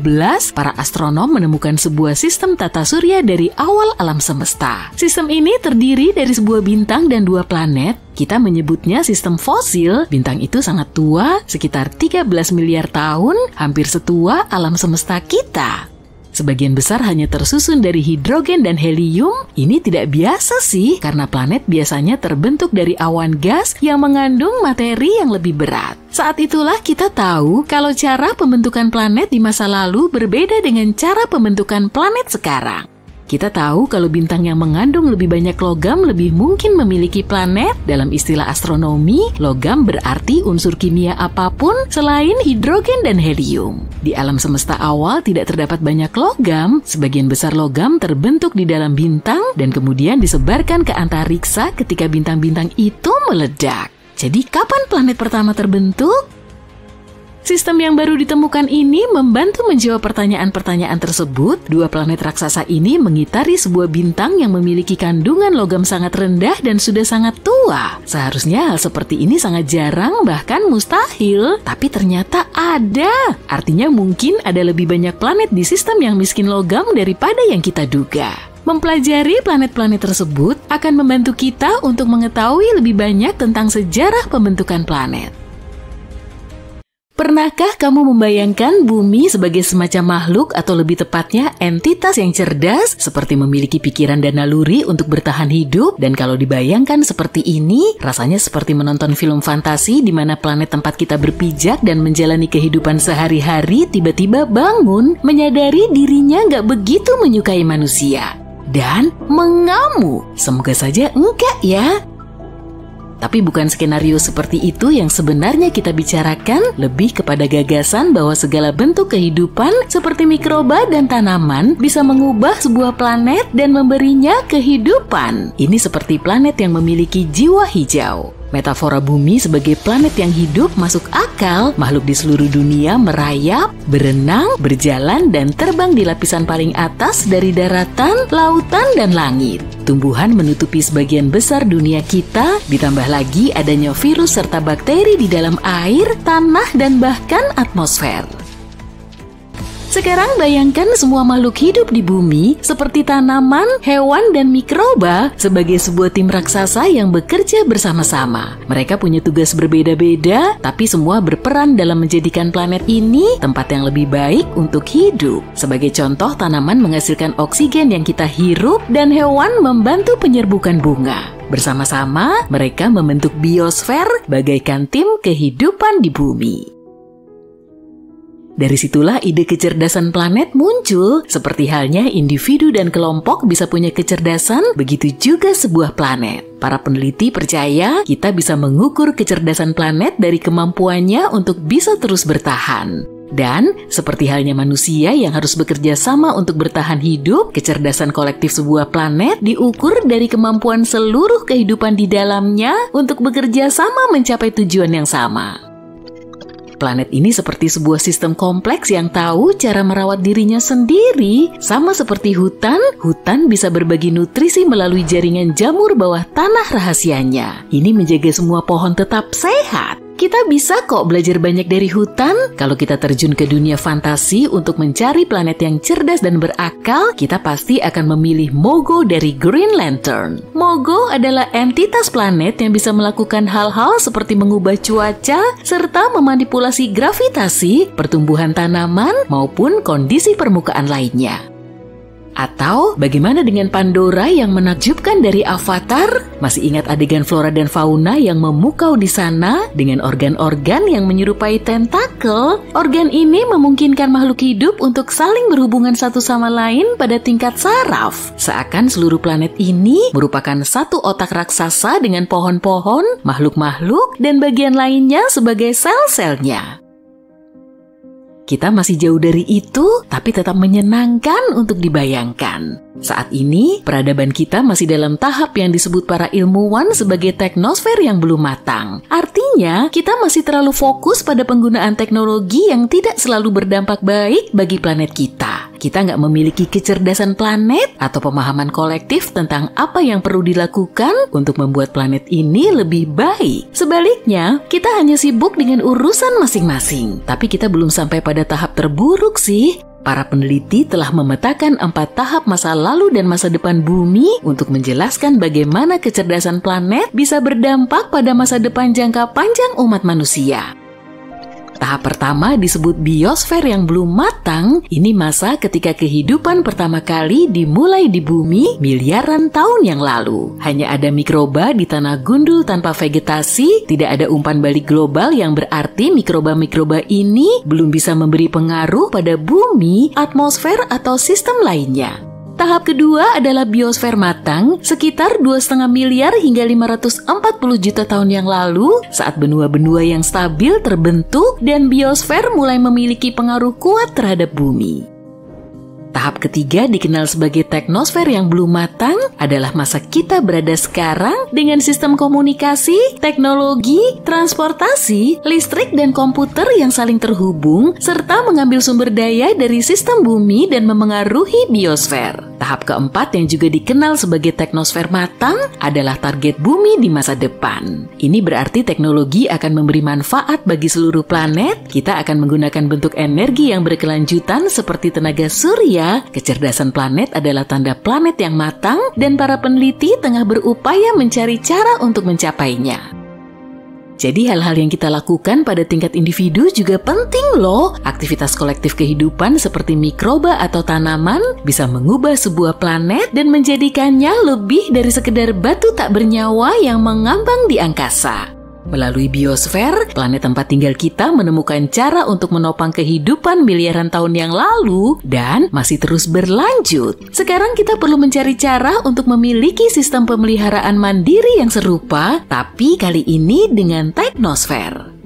S2: para astronom menemukan sebuah sistem tata surya dari awal alam semesta. Sistem ini terdiri dari sebuah bintang dan 2 planet. Kita menyebutnya sistem fosil. Bintang itu sangat tua, sekitar 13 miliar tahun, hampir setua alam semesta kita. Sebagian besar hanya tersusun dari hidrogen dan helium. Ini tidak biasa sih, karena planet biasanya terbentuk dari awan gas yang mengandung materi yang lebih berat. Saat itulah kita tahu kalau cara pembentukan planet di masa lalu berbeda dengan cara pembentukan planet sekarang. Kita tahu kalau bintang yang mengandung lebih banyak logam lebih mungkin memiliki planet. Dalam istilah astronomi, logam berarti unsur kimia apapun selain hidrogen dan helium. Di alam semesta awal tidak terdapat banyak logam. Sebagian besar logam terbentuk di dalam bintang dan kemudian disebarkan ke antariksa ketika bintang-bintang itu meledak. Jadi kapan planet pertama terbentuk? Sistem yang baru ditemukan ini membantu menjawab pertanyaan-pertanyaan tersebut. 2 planet raksasa ini mengitari sebuah bintang yang memiliki kandungan logam sangat rendah dan sudah sangat tua. Seharusnya hal seperti ini sangat jarang, bahkan mustahil. Tapi ternyata ada. Artinya mungkin ada lebih banyak planet di sistem yang miskin logam daripada yang kita duga. Mempelajari planet-planet tersebut akan membantu kita untuk mengetahui lebih banyak tentang sejarah pembentukan planet. Pernahkah kamu membayangkan bumi sebagai semacam makhluk atau lebih tepatnya entitas yang cerdas, seperti memiliki pikiran dan naluri untuk bertahan hidup? Dan kalau dibayangkan seperti ini, rasanya seperti menonton film fantasi di mana planet tempat kita berpijak dan menjalani kehidupan sehari-hari tiba-tiba bangun, menyadari dirinya nggak begitu menyukai manusia. Dan mengamuk. Semoga saja enggak ya. Tapi bukan skenario seperti itu yang sebenarnya kita bicarakan, lebih kepada gagasan bahwa segala bentuk kehidupan seperti mikroba dan tanaman bisa mengubah sebuah planet dan memberinya kehidupan. Ini seperti planet yang memiliki jiwa hijau. Metafora bumi sebagai planet yang hidup masuk akal. Makhluk di seluruh dunia merayap, berenang, berjalan, dan terbang di lapisan paling atas dari daratan, lautan, dan langit. Tumbuhan menutupi sebagian besar dunia kita, ditambah lagi adanya virus serta bakteri di dalam air, tanah, dan bahkan atmosfer. Sekarang bayangkan semua makhluk hidup di bumi seperti tanaman, hewan, dan mikroba sebagai sebuah tim raksasa yang bekerja bersama-sama. Mereka punya tugas berbeda-beda, tapi semua berperan dalam menjadikan planet ini tempat yang lebih baik untuk hidup. Sebagai contoh, tanaman menghasilkan oksigen yang kita hirup dan hewan membantu penyerbukan bunga. Bersama-sama, mereka membentuk biosfer bagaikan tim kehidupan di bumi. Dari situlah ide kecerdasan planet muncul. Seperti halnya individu dan kelompok bisa punya kecerdasan, begitu juga sebuah planet. Para peneliti percaya kita bisa mengukur kecerdasan planet dari kemampuannya untuk bisa terus bertahan. Dan seperti halnya manusia yang harus bekerja sama untuk bertahan hidup, kecerdasan kolektif sebuah planet diukur dari kemampuan seluruh kehidupan di dalamnya untuk bekerja sama mencapai tujuan yang sama. Planet ini seperti sebuah sistem kompleks yang tahu cara merawat dirinya sendiri. Sama seperti hutan, hutan bisa berbagi nutrisi melalui jaringan jamur bawah tanah rahasianya. Ini menjaga semua pohon tetap sehat. Kita bisa kok belajar banyak dari hutan. Kalau kita terjun ke dunia fantasi untuk mencari planet yang cerdas dan berakal, kita pasti akan memilih Mogo dari Green Lantern. Mogo adalah entitas planet yang bisa melakukan hal-hal seperti mengubah cuaca, serta memanipulasi gravitasi, pertumbuhan tanaman, maupun kondisi permukaan lainnya. Atau bagaimana dengan Pandora yang menakjubkan dari Avatar? Masih ingat adegan flora dan fauna yang memukau di sana dengan organ-organ yang menyerupai tentakel? Organ ini memungkinkan makhluk hidup untuk saling berhubungan satu sama lain pada tingkat saraf. Seakan seluruh planet ini merupakan satu otak raksasa dengan pohon-pohon, makhluk-makhluk, dan bagian lainnya sebagai sel-selnya. Kita masih jauh dari itu, tapi tetap menyenangkan untuk dibayangkan. Saat ini, peradaban kita masih dalam tahap yang disebut para ilmuwan sebagai teknosfer yang belum matang. Artinya, kita masih terlalu fokus pada penggunaan teknologi yang tidak selalu berdampak baik bagi planet kita. Kita nggak memiliki kecerdasan planet atau pemahaman kolektif tentang apa yang perlu dilakukan untuk membuat planet ini lebih baik. Sebaliknya, kita hanya sibuk dengan urusan masing-masing. Tapi kita belum sampai pada tahap terburuk sih. Para peneliti telah memetakan 4 tahap masa lalu dan masa depan bumi untuk menjelaskan bagaimana kecerdasan planet bisa berdampak pada masa depan jangka panjang umat manusia. Tahap pertama disebut biosfer yang belum matang. Ini masa ketika kehidupan pertama kali dimulai di bumi miliaran tahun yang lalu. Hanya ada mikroba di tanah gundul tanpa vegetasi, tidak ada umpan balik global yang berarti mikroba-mikroba ini belum bisa memberi pengaruh pada bumi, atmosfer, atau sistem lainnya. Tahap kedua adalah biosfer matang sekitar 2,5 miliar hingga 540 juta tahun yang lalu saat benua-benua yang stabil terbentuk dan biosfer mulai memiliki pengaruh kuat terhadap bumi. Tahap ketiga dikenal sebagai teknosfer yang belum matang adalah masa kita berada sekarang dengan sistem komunikasi, teknologi, transportasi, listrik, dan komputer yang saling terhubung serta mengambil sumber daya dari sistem bumi dan memengaruhi biosfer. Tahap keempat yang juga dikenal sebagai teknosfer matang adalah target bumi di masa depan. Ini berarti teknologi akan memberi manfaat bagi seluruh planet. Kita akan menggunakan bentuk energi yang berkelanjutan seperti tenaga surya. Kecerdasan planet adalah tanda planet yang matang dan para peneliti tengah berupaya mencari cara untuk mencapainya. Jadi hal-hal yang kita lakukan pada tingkat individu juga penting loh. Aktivitas kolektif kehidupan seperti mikroba atau tanaman bisa mengubah sebuah planet dan menjadikannya lebih dari sekedar batu tak bernyawa yang mengambang di angkasa. Melalui biosfer, planet tempat tinggal kita menemukan cara untuk menopang kehidupan miliaran tahun yang lalu dan masih terus berlanjut. Sekarang kita perlu mencari cara untuk memiliki sistem pemeliharaan mandiri yang serupa, tapi kali ini dengan teknosfer.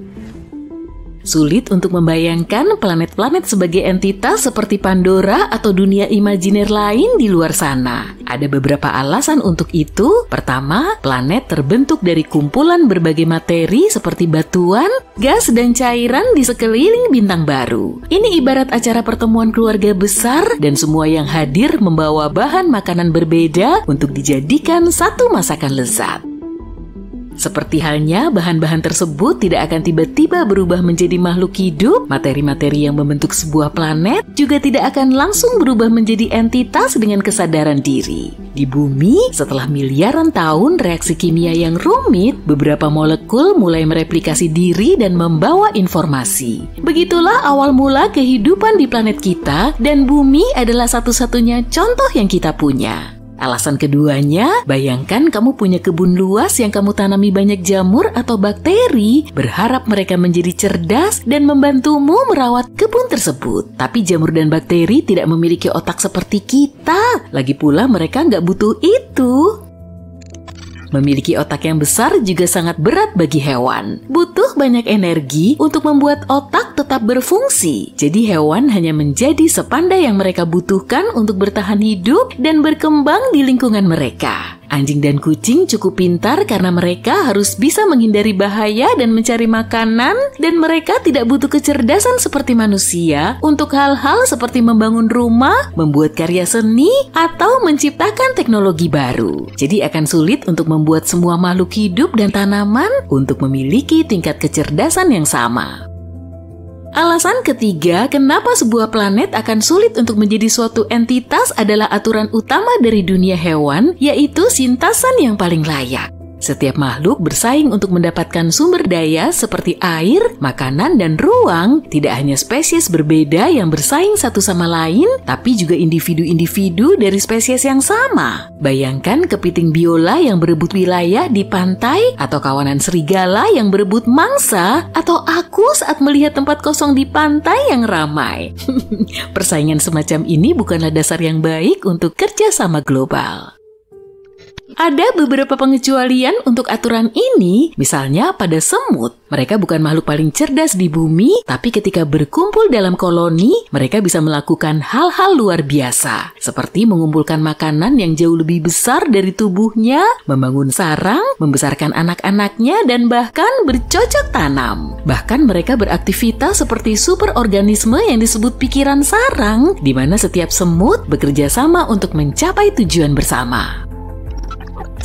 S2: Sulit untuk membayangkan planet-planet sebagai entitas seperti Pandora atau dunia imajiner lain di luar sana. Ada beberapa alasan untuk itu. Pertama, planet terbentuk dari kumpulan berbagai materi seperti batuan, gas, dan cairan di sekeliling bintang baru. Ini ibarat acara pertemuan keluarga besar dan semua yang hadir membawa bahan makanan berbeda untuk dijadikan satu masakan lezat. Seperti halnya bahan-bahan tersebut tidak akan tiba-tiba berubah menjadi makhluk hidup, materi-materi yang membentuk sebuah planet juga tidak akan langsung berubah menjadi entitas dengan kesadaran diri. Di bumi, setelah miliaran tahun reaksi kimia yang rumit, beberapa molekul mulai mereplikasi diri dan membawa informasi. Begitulah awal mula kehidupan di planet kita dan bumi adalah satu-satunya contoh yang kita punya. Alasan keduanya, bayangkan kamu punya kebun luas yang kamu tanami banyak jamur atau bakteri, berharap mereka menjadi cerdas dan membantumu merawat kebun tersebut. Tapi jamur dan bakteri tidak memiliki otak seperti kita. Lagi pula mereka nggak butuh itu. Memiliki otak yang besar juga sangat berat bagi hewan. Butuh banyak energi untuk membuat otak tetap berfungsi. Jadi hewan hanya menjadi sepandai yang mereka butuhkan untuk bertahan hidup dan berkembang di lingkungan mereka. Anjing dan kucing cukup pintar karena mereka harus bisa menghindari bahaya dan mencari makanan, dan mereka tidak butuh kecerdasan seperti manusia untuk hal-hal seperti membangun rumah, membuat karya seni, atau menciptakan teknologi baru. Jadi akan sulit untuk membuat semua makhluk hidup dan tanaman untuk memiliki tingkat kecerdasan yang sama. Alasan ketiga, kenapa sebuah planet akan sulit untuk menjadi suatu entitas adalah aturan utama dari dunia hewan, yaitu sintasan yang paling layak. Setiap makhluk bersaing untuk mendapatkan sumber daya seperti air, makanan, dan ruang. Tidak hanya spesies berbeda yang bersaing satu sama lain, tapi juga individu-individu dari spesies yang sama. Bayangkan kepiting biola yang berebut wilayah di pantai, atau kawanan serigala yang berebut mangsa, atau aku saat melihat tempat kosong di pantai yang ramai. Persaingan semacam ini bukanlah dasar yang baik untuk kerjasama global. Ada beberapa pengecualian untuk aturan ini, misalnya pada semut. Mereka bukan makhluk paling cerdas di bumi, tapi ketika berkumpul dalam koloni, mereka bisa melakukan hal-hal luar biasa. Seperti mengumpulkan makanan yang jauh lebih besar dari tubuhnya, membangun sarang, membesarkan anak-anaknya, dan bahkan bercocok tanam. Bahkan mereka beraktivitas seperti superorganisme yang disebut pikiran sarang, di mana setiap semut bekerja sama untuk mencapai tujuan bersama.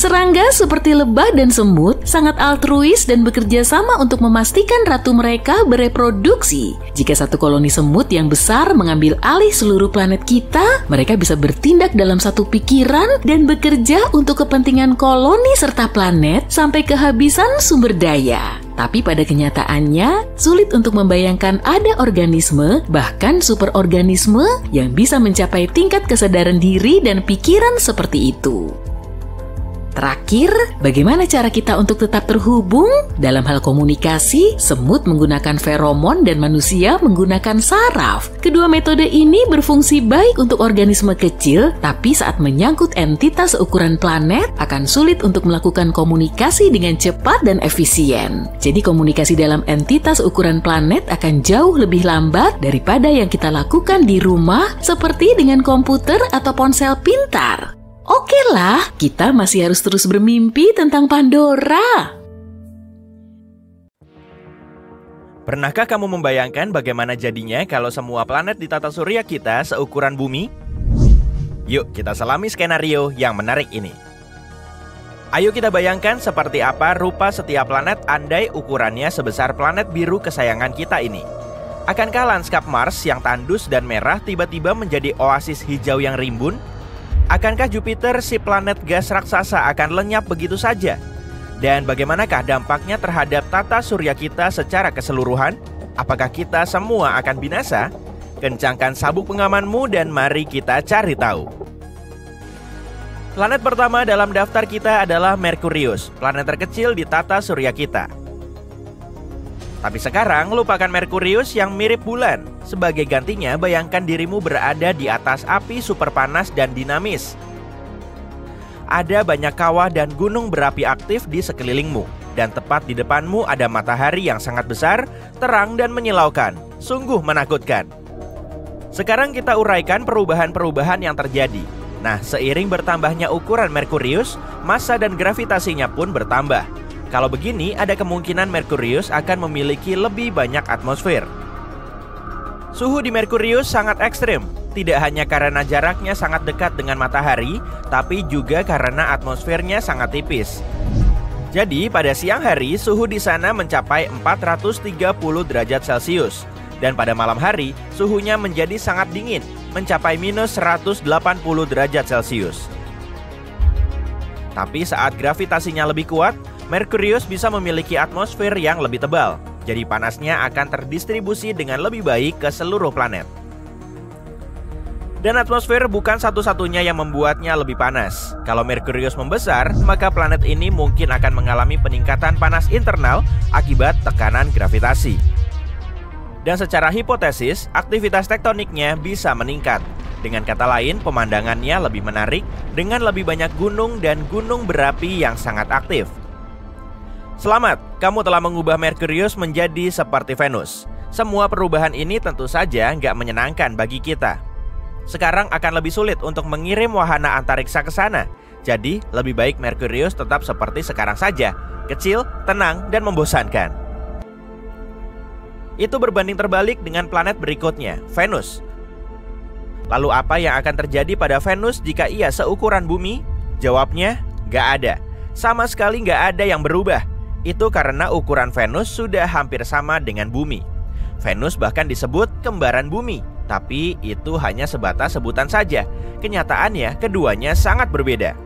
S2: Serangga seperti lebah dan semut sangat altruis dan bekerja sama untuk memastikan ratu mereka bereproduksi. Jika satu koloni semut yang besar mengambil alih seluruh planet kita, mereka bisa bertindak dalam satu pikiran dan bekerja untuk kepentingan koloni serta planet sampai kehabisan sumber daya. Tapi pada kenyataannya, sulit untuk membayangkan ada organisme, bahkan superorganisme, yang bisa mencapai tingkat kesadaran diri dan pikiran seperti itu. Terakhir, bagaimana cara kita untuk tetap terhubung? Dalam hal komunikasi, semut menggunakan feromon dan manusia menggunakan saraf. Kedua metode ini berfungsi baik untuk organisme kecil, tapi saat menyangkut entitas seukuran planet, akan sulit untuk melakukan komunikasi dengan cepat dan efisien. Jadi komunikasi dalam entitas ukuran planet akan jauh lebih lambat daripada yang kita lakukan di rumah, seperti dengan komputer atau ponsel pintar. Oke lah, kita masih harus terus bermimpi tentang Pandora.
S1: Pernahkah kamu membayangkan bagaimana jadinya kalau semua planet di tata surya kita seukuran bumi? Yuk kita selami skenario yang menarik ini. Ayo kita bayangkan seperti apa rupa setiap planet andai ukurannya sebesar planet biru kesayangan kita ini. Akankah lanskap Mars yang tandus dan merah tiba-tiba menjadi oasis hijau yang rimbun? Akankah Jupiter, si planet gas raksasa, akan lenyap begitu saja? Dan bagaimanakah dampaknya terhadap tata surya kita secara keseluruhan? Apakah kita semua akan binasa? Kencangkan sabuk pengamanmu dan mari kita cari tahu. Planet pertama dalam daftar kita adalah Merkurius, planet terkecil di tata surya kita. Tapi sekarang lupakan Merkurius yang mirip bulan. Sebagai gantinya, bayangkan dirimu berada di atas api super panas dan dinamis. Ada banyak kawah dan gunung berapi aktif di sekelilingmu. Dan tepat di depanmu ada matahari yang sangat besar, terang dan menyilaukan. Sungguh menakutkan. Sekarang kita uraikan perubahan-perubahan yang terjadi. Nah, seiring bertambahnya ukuran Merkurius, massa dan gravitasinya pun bertambah. Kalau begini, ada kemungkinan Merkurius akan memiliki lebih banyak atmosfer. Suhu di Merkurius sangat ekstrim, tidak hanya karena jaraknya sangat dekat dengan matahari, tapi juga karena atmosfernya sangat tipis. Jadi, pada siang hari, suhu di sana mencapai 430 derajat Celcius. Dan pada malam hari, suhunya menjadi sangat dingin, mencapai minus 180 derajat Celcius. Tapi saat gravitasinya lebih kuat, Merkurius bisa memiliki atmosfer yang lebih tebal. Jadi panasnya akan terdistribusi dengan lebih baik ke seluruh planet. Dan atmosfer bukan satu-satunya yang membuatnya lebih panas. Kalau Merkurius membesar, maka planet ini mungkin akan mengalami peningkatan panas internal akibat tekanan gravitasi. Dan secara hipotesis, aktivitas tektoniknya bisa meningkat. Dengan kata lain, pemandangannya lebih menarik dengan lebih banyak gunung dan gunung berapi yang sangat aktif. Selamat, kamu telah mengubah Merkurius menjadi seperti Venus. Semua perubahan ini tentu saja nggak menyenangkan bagi kita. Sekarang akan lebih sulit untuk mengirim wahana antariksa ke sana. Jadi, lebih baik Merkurius tetap seperti sekarang saja, kecil, tenang, dan membosankan. Itu berbanding terbalik dengan planet berikutnya, Venus. Lalu apa yang akan terjadi pada Venus jika ia seukuran bumi? Jawabnya, nggak ada. Sama sekali nggak ada yang berubah. Itu karena ukuran Venus sudah hampir sama dengan bumi. Venus bahkan disebut kembaran bumi, tapi itu hanya sebatas sebutan saja. Kenyataannya keduanya sangat berbeda.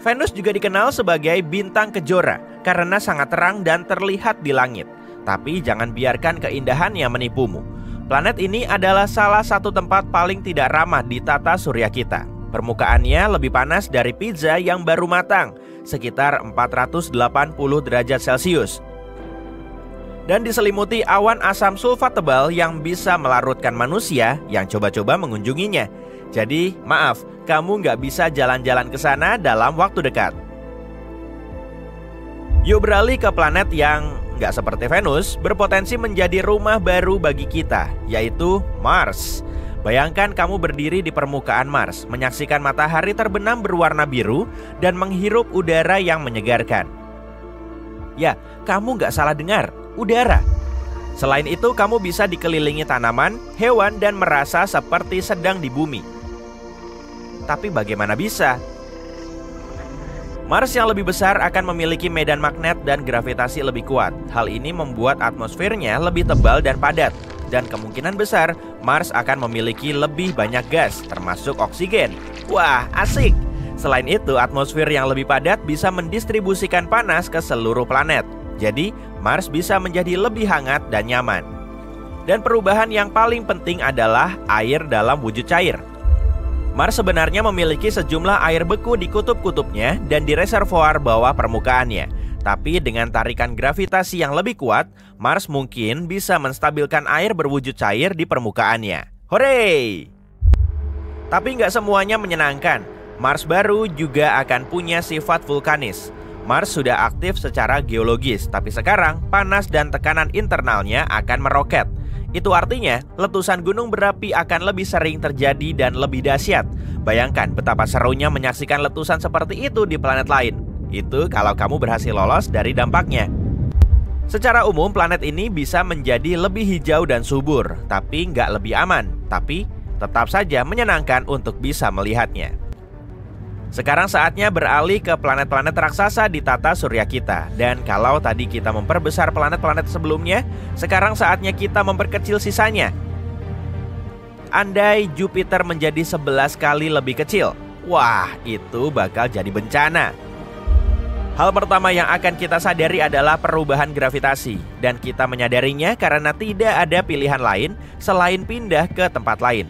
S1: Venus juga dikenal sebagai bintang kejora karena sangat terang dan terlihat di langit. Tapi jangan biarkan keindahannya menipumu. Planet ini adalah salah satu tempat paling tidak ramah di tata surya kita. Permukaannya lebih panas dari pizza yang baru matang, sekitar 480 derajat Celcius. Dan diselimuti awan asam sulfat tebal yang bisa melarutkan manusia yang coba-coba mengunjunginya. Jadi, maaf, kamu nggak bisa jalan-jalan ke sana dalam waktu dekat. Yuk beralih ke planet yang nggak seperti Venus, berpotensi menjadi rumah baru bagi kita, yaitu Mars. Bayangkan kamu berdiri di permukaan Mars, menyaksikan matahari terbenam berwarna biru dan menghirup udara yang menyegarkan. Ya, kamu nggak salah dengar, udara. Selain itu, kamu bisa dikelilingi tanaman, hewan, dan merasa seperti sedang di bumi. Tapi bagaimana bisa? Mars yang lebih besar akan memiliki medan magnet dan gravitasi lebih kuat. Hal ini membuat atmosfernya lebih tebal dan padat. Dan kemungkinan besar, Mars akan memiliki lebih banyak gas, termasuk oksigen. Wah, asik! Selain itu, atmosfer yang lebih padat bisa mendistribusikan panas ke seluruh planet. Jadi, Mars bisa menjadi lebih hangat dan nyaman. Dan perubahan yang paling penting adalah air dalam wujud cair. Mars sebenarnya memiliki sejumlah air beku di kutub-kutubnya dan di reservoir bawah permukaannya. Tapi dengan tarikan gravitasi yang lebih kuat, Mars mungkin bisa menstabilkan air berwujud cair di permukaannya. Hore! Tapi nggak semuanya menyenangkan. Mars baru juga akan punya sifat vulkanis. Mars sudah aktif secara geologis, tapi sekarang panas dan tekanan internalnya akan meroket. Itu artinya letusan gunung berapi akan lebih sering terjadi dan lebih dahsyat. Bayangkan betapa serunya menyaksikan letusan seperti itu di planet lain. Itu kalau kamu berhasil lolos dari dampaknya. Secara umum planet ini bisa menjadi lebih hijau dan subur, tapi nggak lebih aman. Tapi tetap saja menyenangkan untuk bisa melihatnya. Sekarang saatnya beralih ke planet-planet raksasa di tata surya kita. Dan kalau tadi kita memperbesar planet-planet sebelumnya, sekarang saatnya kita memperkecil sisanya. Andai Jupiter menjadi 11 kali lebih kecil, wah, itu bakal jadi bencana. Hal pertama yang akan kita sadari adalah perubahan gravitasi. Dan kita menyadarinya karena tidak ada pilihan lain selain pindah ke tempat lain.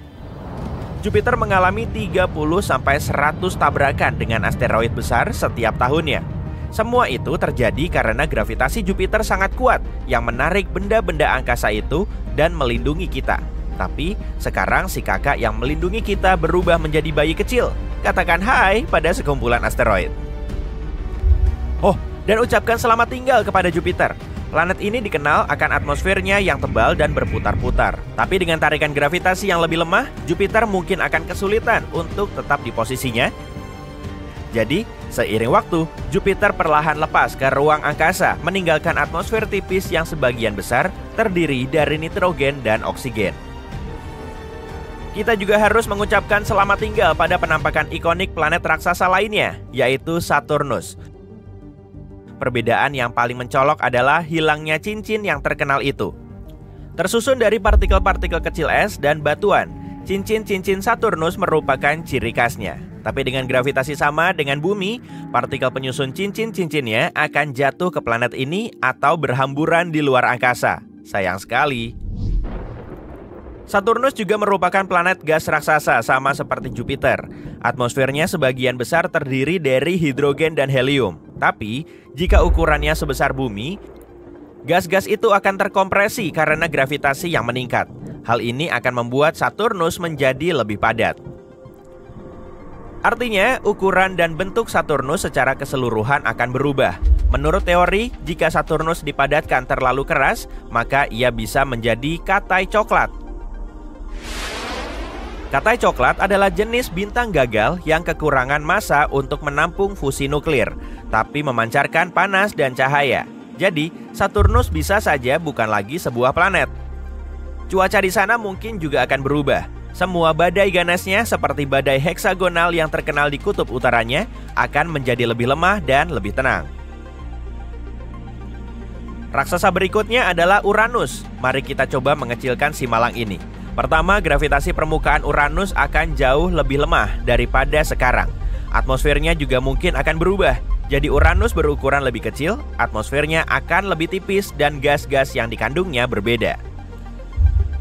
S1: Jupiter mengalami 30-100 tabrakan dengan asteroid besar setiap tahunnya. Semua itu terjadi karena gravitasi Jupiter sangat kuat yang menarik benda-benda angkasa itu dan melindungi kita. Tapi sekarang si kakak yang melindungi kita berubah menjadi bayi kecil. Katakan hai pada sekumpulan asteroid. Oh, dan ucapkan selamat tinggal kepada Jupiter. Planet ini dikenal akan atmosfernya yang tebal dan berputar-putar. Tapi dengan tarikan gravitasi yang lebih lemah, Jupiter mungkin akan kesulitan untuk tetap di posisinya. Jadi, seiring waktu, Jupiter perlahan lepas ke ruang angkasa, meninggalkan atmosfer tipis yang sebagian besar terdiri dari nitrogen dan oksigen. Kita juga harus mengucapkan selamat tinggal pada penampakan ikonik planet raksasa lainnya, yaitu Saturnus. Perbedaan yang paling mencolok adalah hilangnya cincin yang terkenal itu. Tersusun dari partikel-partikel kecil es dan batuan, cincin-cincin Saturnus merupakan ciri khasnya. Tapi dengan gravitasi sama dengan bumi, partikel penyusun cincin-cincinnya akan jatuh ke planet ini atau berhamburan di luar angkasa. Sayang sekali. Saturnus juga merupakan planet gas raksasa sama seperti Jupiter. Atmosfernya sebagian besar terdiri dari hidrogen dan helium. Tapi, jika ukurannya sebesar bumi, gas-gas itu akan terkompresi karena gravitasi yang meningkat. Hal ini akan membuat Saturnus menjadi lebih padat. Artinya, ukuran dan bentuk Saturnus secara keseluruhan akan berubah. Menurut teori, jika Saturnus dipadatkan terlalu keras, maka ia bisa menjadi katai coklat. Katai coklat adalah jenis bintang gagal yang kekurangan massa untuk menampung fusi nuklir, tapi memancarkan panas dan cahaya. Jadi, Saturnus bisa saja bukan lagi sebuah planet. Cuaca di sana mungkin juga akan berubah. Semua badai ganasnya seperti badai heksagonal yang terkenal di kutub utaranya akan menjadi lebih lemah dan lebih tenang. Raksasa berikutnya adalah Uranus. Mari kita coba mengecilkan si malang ini. Pertama, gravitasi permukaan Uranus akan jauh lebih lemah daripada sekarang. Atmosfernya juga mungkin akan berubah. Jadi Uranus berukuran lebih kecil, atmosfernya akan lebih tipis dan gas-gas yang dikandungnya berbeda.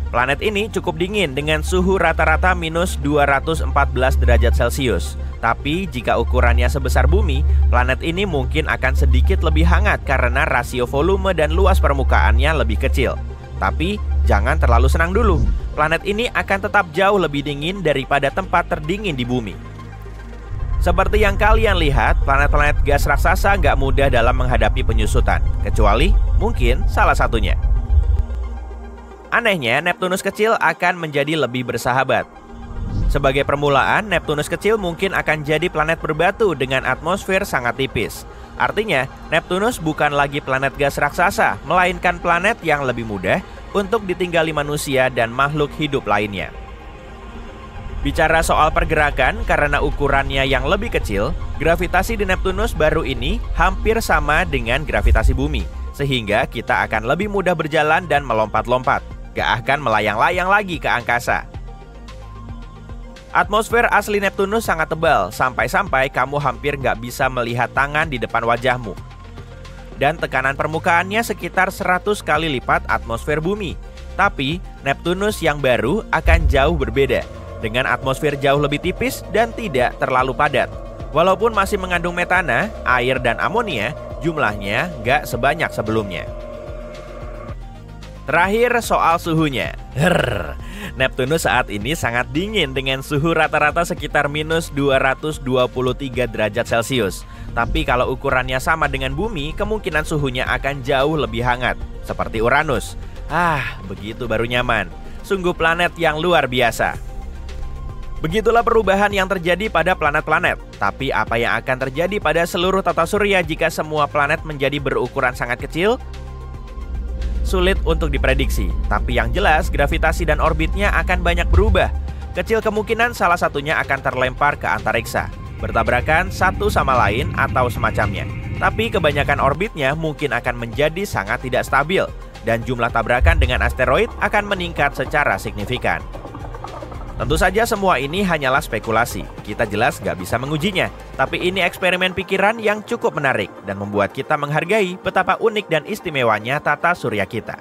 S1: Planet ini cukup dingin dengan suhu rata-rata minus 214 derajat Celcius. Tapi jika ukurannya sebesar bumi, planet ini mungkin akan sedikit lebih hangat karena rasio volume dan luas permukaannya lebih kecil. Tapi jangan terlalu senang dulu. planet ini akan tetap jauh lebih dingin daripada tempat terdingin di bumi. Seperti yang kalian lihat, planet-planet gas raksasa nggak mudah dalam menghadapi penyusutan, kecuali mungkin salah satunya. Anehnya, Neptunus kecil akan menjadi lebih bersahabat. Sebagai permulaan, Neptunus kecil mungkin akan jadi planet berbatu dengan atmosfer sangat tipis. Artinya, Neptunus bukan lagi planet gas raksasa, melainkan planet yang lebih mudah untuk ditinggali manusia dan makhluk hidup lainnya. Bicara soal pergerakan, karena ukurannya yang lebih kecil, gravitasi di Neptunus baru ini hampir sama dengan gravitasi bumi, sehingga kita akan lebih mudah berjalan dan melompat-lompat, gak akan melayang-layang lagi ke angkasa. Atmosfer asli Neptunus sangat tebal, sampai-sampai kamu hampir gak bisa melihat tangan di depan wajahmu. Dan tekanan permukaannya sekitar 100 kali lipat atmosfer bumi. Tapi, Neptunus yang baru akan jauh berbeda, dengan atmosfer jauh lebih tipis dan tidak terlalu padat. Walaupun masih mengandung metana, air dan amonia, jumlahnya nggak sebanyak sebelumnya. Terakhir soal suhunya. Neptunus saat ini sangat dingin dengan suhu rata-rata sekitar minus 223 derajat Celcius. Tapi kalau ukurannya sama dengan bumi, kemungkinan suhunya akan jauh lebih hangat, seperti Uranus. Begitu baru nyaman. Sungguh planet yang luar biasa. Begitulah perubahan yang terjadi pada planet-planet. Tapi apa yang akan terjadi pada seluruh tata surya jika semua planet menjadi berukuran sangat kecil? Sulit untuk diprediksi. Tapi yang jelas, gravitasi dan orbitnya akan banyak berubah. Kecil kemungkinan salah satunya akan terlempar ke antariksa, bertabrakan satu sama lain atau semacamnya. Tapi kebanyakan orbitnya mungkin akan menjadi sangat tidak stabil, dan jumlah tabrakan dengan asteroid akan meningkat secara signifikan. Tentu saja semua ini hanyalah spekulasi. Kita jelas gak bisa mengujinya. Tapi ini eksperimen pikiran yang cukup menarik dan membuat kita menghargai betapa unik dan istimewanya tata surya kita.